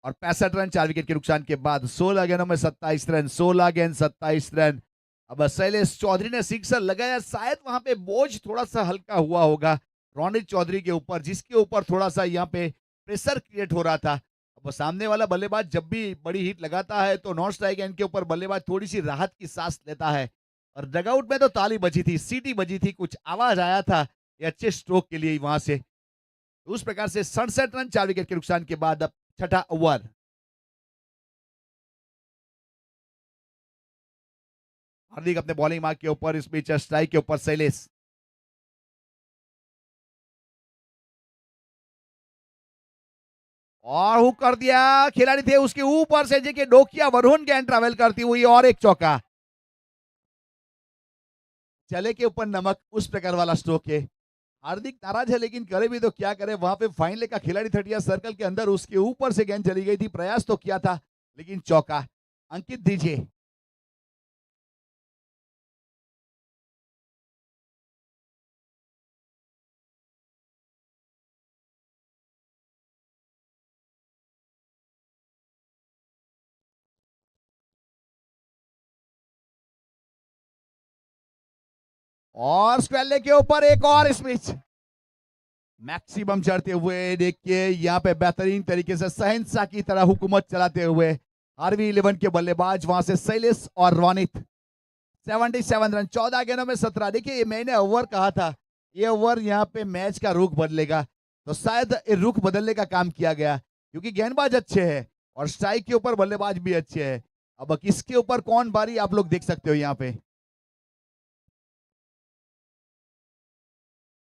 और 65 रन 4 विकेट के नुकसान के बाद 16 गेंदों में 27 रन, 16 गेंद 27 रन। अब शैलेश चौधरी ने सिक्सर लगाया, शायद वहां पे बोझ थोड़ा सा हल्का हुआ होगा रोनित चौधरी के ऊपर, जिसके ऊपर थोड़ा सा यहाँ पे प्रेशर क्रिएट हो रहा था। अब सामने वाला बल्लेबाज जब भी बड़ी हिट लगाता है तो नॉन स्ट्राइक एंड के ऊपर बल्लेबाज थोड़ी सी राहत की सांस लेता है और डगआउट में तो ताली बजी थी, सीटी बजी थी, कुछ आवाज आया था ये अच्छे स्ट्रोक के लिए वहां से। उस प्रकार से 67 रन 4 विकेट के नुकसान के बाद अब छठा ओवर। हार्दिक अपने बॉलिंग मार्क के ऊपर, इस बीच स्ट्राइक के ऊपर शैलेश, और हुक कर दिया, खिलाड़ी थे उसके ऊपर से जेके डोकिया वरुण गेंद ट्रैवल करती हुई और एक चौका। चले के ऊपर नमक, उस प्रकार वाला स्ट्रोक है। हार्दिक नाराज है लेकिन करे भी तो क्या करे, वहां पे फाइनल का खिलाड़ी थटिया सर्कल के अंदर उसके ऊपर से गेंद चली गई थी, प्रयास तो किया था लेकिन चौका। अंकित दीजिए। और स्क्वेले के ऊपर एक और स्पिच, मैक्सिमम चढ़ते हुए देखिए यहाँ पे बेहतरीन तरीके से शहंशाह की तरह हुकूमत चलाते हुए आरवी 11 के बल्लेबाज वहां से शैलेश और रोनित। 77 रन 14 गेंदों में 17। देखिए मैंने ओवर कहा था, ये ओवर यहाँ पे मैच का रुख बदलेगा, तो शायद ये रुख बदलने का काम किया गया क्योंकि गेंदबाज अच्छे हैं और स्ट्राइक के ऊपर बल्लेबाज भी अच्छे हैं। अब किसके ऊपर कौन बारी आप लोग देख सकते हो यहाँ पे।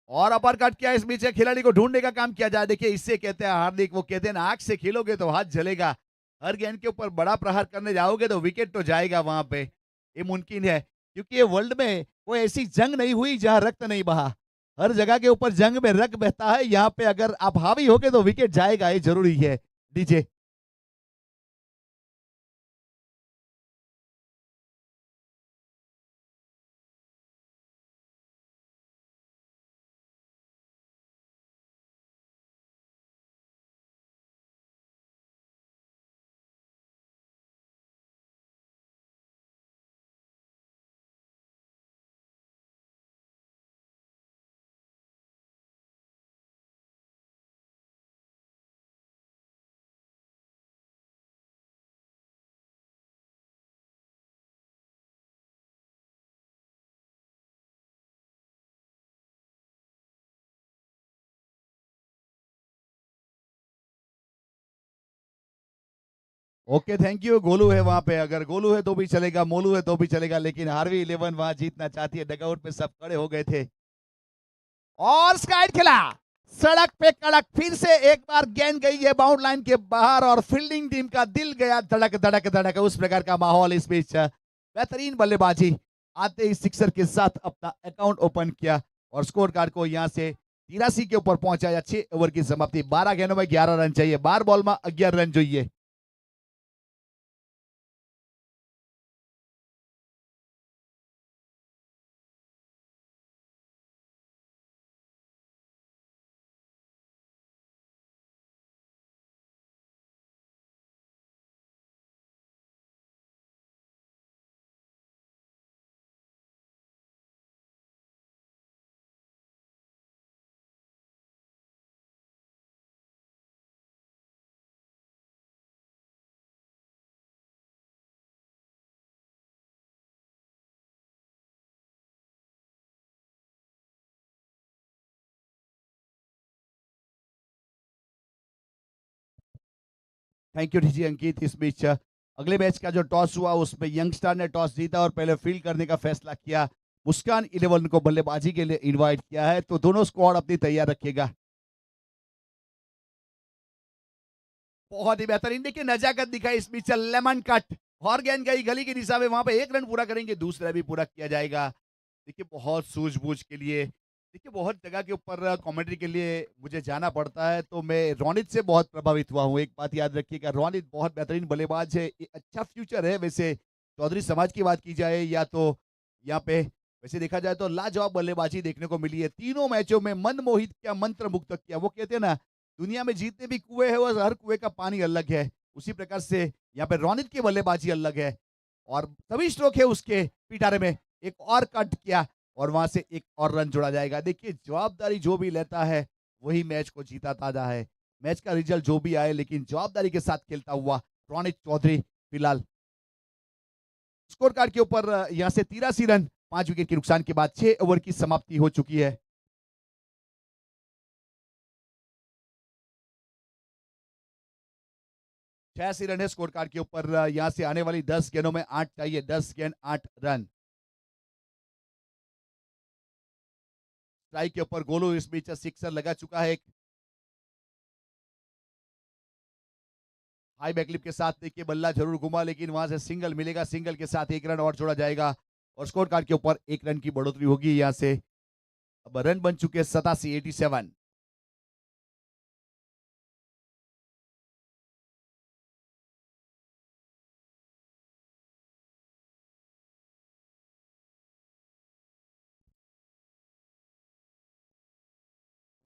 और अपर कट किया, इस बीच खिलाड़ी को ढूंढने का काम किया जाए। देखिए इससे कहते हैं हार्दिक, वो कहते हैं ना आंख से खेलोगे तो हाथ जलेगा, हर गेंद के ऊपर बड़ा प्रहार करने जाओगे तो विकेट तो जाएगा वहां पे, ये मुमकिन है क्योंकि ये वर्ल्ड में कोई ऐसी जंग नहीं हुई जहां रक्त नहीं बहा। हर जगह के ऊपर जंग में रक्त बहता है, यहाँ पे अगर आप हावी होगे तो विकेट जाएगा, ये जरूरी है। DJ. Okay thank you. Golu है वहां पे, अगर गोलू है तो भी चलेगा, मोलू है तो भी चलेगा, लेकिन हार्वी 11 वहां जीतना चाहती है। डगआउट पे सब खड़े हो गए थे और स्काइड खेला, सड़क पे कड़क, फिर से एक बार गेंद गई है बाउंड लाइन के बाहर और फील्डिंग टीम का दिल गया धड़क धड़क धड़क, उस प्रकार का माहौल इस बीच। बेहतरीन बल्लेबाजी, आते ही सिक्सर के साथ अपना अकाउंट ओपन किया और स्कोर कार्ड को यहां से 83 के ऊपर पहुंचाया। 6 ओवर की समाप्ति, 12 गेंदों में 11 रन चाहिए, 12 बॉल में 11 रन चाहिए। थैंक यू डीजी अंकित। इस बीच अगले मैच का जो टॉस हुआ उसमें यंगस्टर ने टॉस जीता और पहले फील्ड करने का फैसला किया। मुस्कान 11 को बल्लेबाजी के लिए इनवाइट किया है, तो दोनों स्क्वाड अपनी तैयार रखेगा। बहुत ही बेहतरीन, देखिए नजाकत दिखाई इस बीच, लेमन कट और गेंद गई गली की दिशा में, वहां पे एक रन पूरा करेंगे, दूसरा भी पूरा किया जाएगा। देखिए बहुत सूझबूझ के लिए, देखिए बहुत जगह के ऊपर कमेंट्री के लिए मुझे जाना पड़ता है, तो मैं रोनित से बहुत प्रभावित हुआ हूँ। एक बात याद रखिएगा, रोनित बहुत बेहतरीन बल्लेबाज है, अच्छा फ्यूचर है। वैसे चौधरी समाज की बात की जाए या तो यहाँ पे वैसे देखा जाए तो लाजवाब बल्लेबाजी देखने को मिली है, तीनों मैचों में मन मोहित किया, मंत्र मुग्ध किया। वो कहते हैं ना, दुनिया में जितने भी कुएं हैं, वो हर कुएं का पानी अलग है। उसी प्रकार से यहाँ पे रोनित की बल्लेबाजी अलग है, और सभी स्ट्रोक है उसके पिटारे में, एक और कट किया और वहां से एक और रन जोड़ा जाएगा। देखिए, जवाबदारी जो भी लेता है वही मैच को जीता ताजा है। मैच का रिजल्ट जो भी आए, लेकिन जवाबदारी के साथ खेलता हुआ रोनित चौधरी फिलहाल स्कोर कार्ड के ऊपर यहां से 83 रन 5 विकेट के नुकसान के बाद 6 ओवर की समाप्ति हो चुकी है। छियासी रन है स्कोर कार्ड के ऊपर। यहां से आने वाली 10 गेंदों में 8 चाहिए, 10 गेंद 8 रन। स्ट्राइक के ऊपर गोलू इस बीच सिक्सर लगा चुका है। हाई बैकलिप के साथ देखिए बल्ला जरूर घुमा, लेकिन वहां से सिंगल मिलेगा, सिंगल के साथ 1 रन और जोड़ा जाएगा और स्कोर कार्ड के ऊपर 1 रन की बढ़ोतरी होगी। यहां से अब रन बन चुके हैं 87, 87।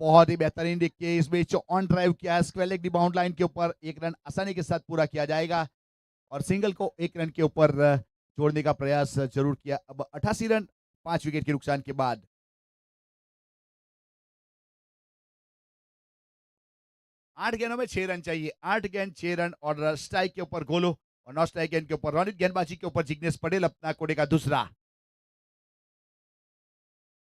बहुत ही बेहतरीन देखिए इस बीच ऑन ड्राइव किया, स्क्वेलिक दी बाउंड लाइन के ऊपर 1 रन आसानी के साथ पूरा किया जाएगा और सिंगल को 1 रन के ऊपर जोड़ने का प्रयास जरूर किया। अब 88 रन 5 विकेट के नुकसान के बाद 8 गेंदों में 6 रन चाहिए, 8 गेंद 6 रन और स्ट्राइक के ऊपर गोलो और नॉन स्ट्राइक गेंद के ऊपर रोनित, गेंदबाजी के ऊपर जिग्नेश पटेल अपना कोटे का दूसरा,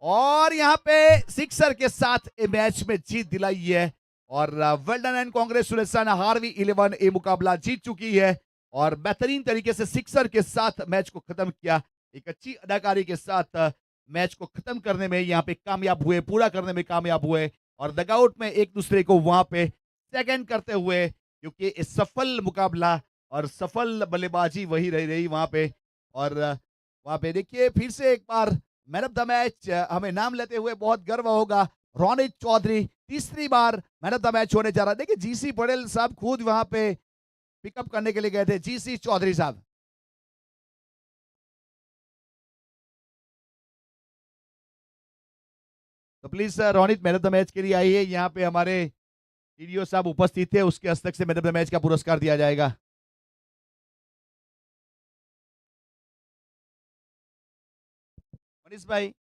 और यहां पे सिक्सर के साथ मैच में जीत दिलाई है और well done and congratulation, Harvey 11 ये मुकाबला जीत चुकी है और बेहतरीन तरीके से सिक्सर के साथ मैच को खत्म किया। एक अच्छी अदाकारी के साथ मैच को खत्म करने में यहां पे कामयाब हुए, पूरा करने में कामयाब हुए और डगआउट में एक दूसरे को वहां पे सेकंड करते हुए, क्योंकि इस सफल मुकाबला और सफल बल्लेबाजी वही रही वहां पे। और वहां पे देखिए फिर से एक बार मैन ऑफ द मैच हमें नाम लेते हुए बहुत गर्व होगा, रोनित चौधरी तीसरी बार मैन ऑफ द मैच होने जा रहा है। देखिए जीसी पटेल साहब खुद वहां पे पिकअप करने के लिए गए थे, जीसी चौधरी साहब। तो please Ronit man of the match के लिए आइए, यहाँ पे हमारे टीडीओ साहब उपस्थित थे, उसके हस्तक से मैन ऑफ द मैच का पुरस्कार दिया जाएगा। मनीष भाई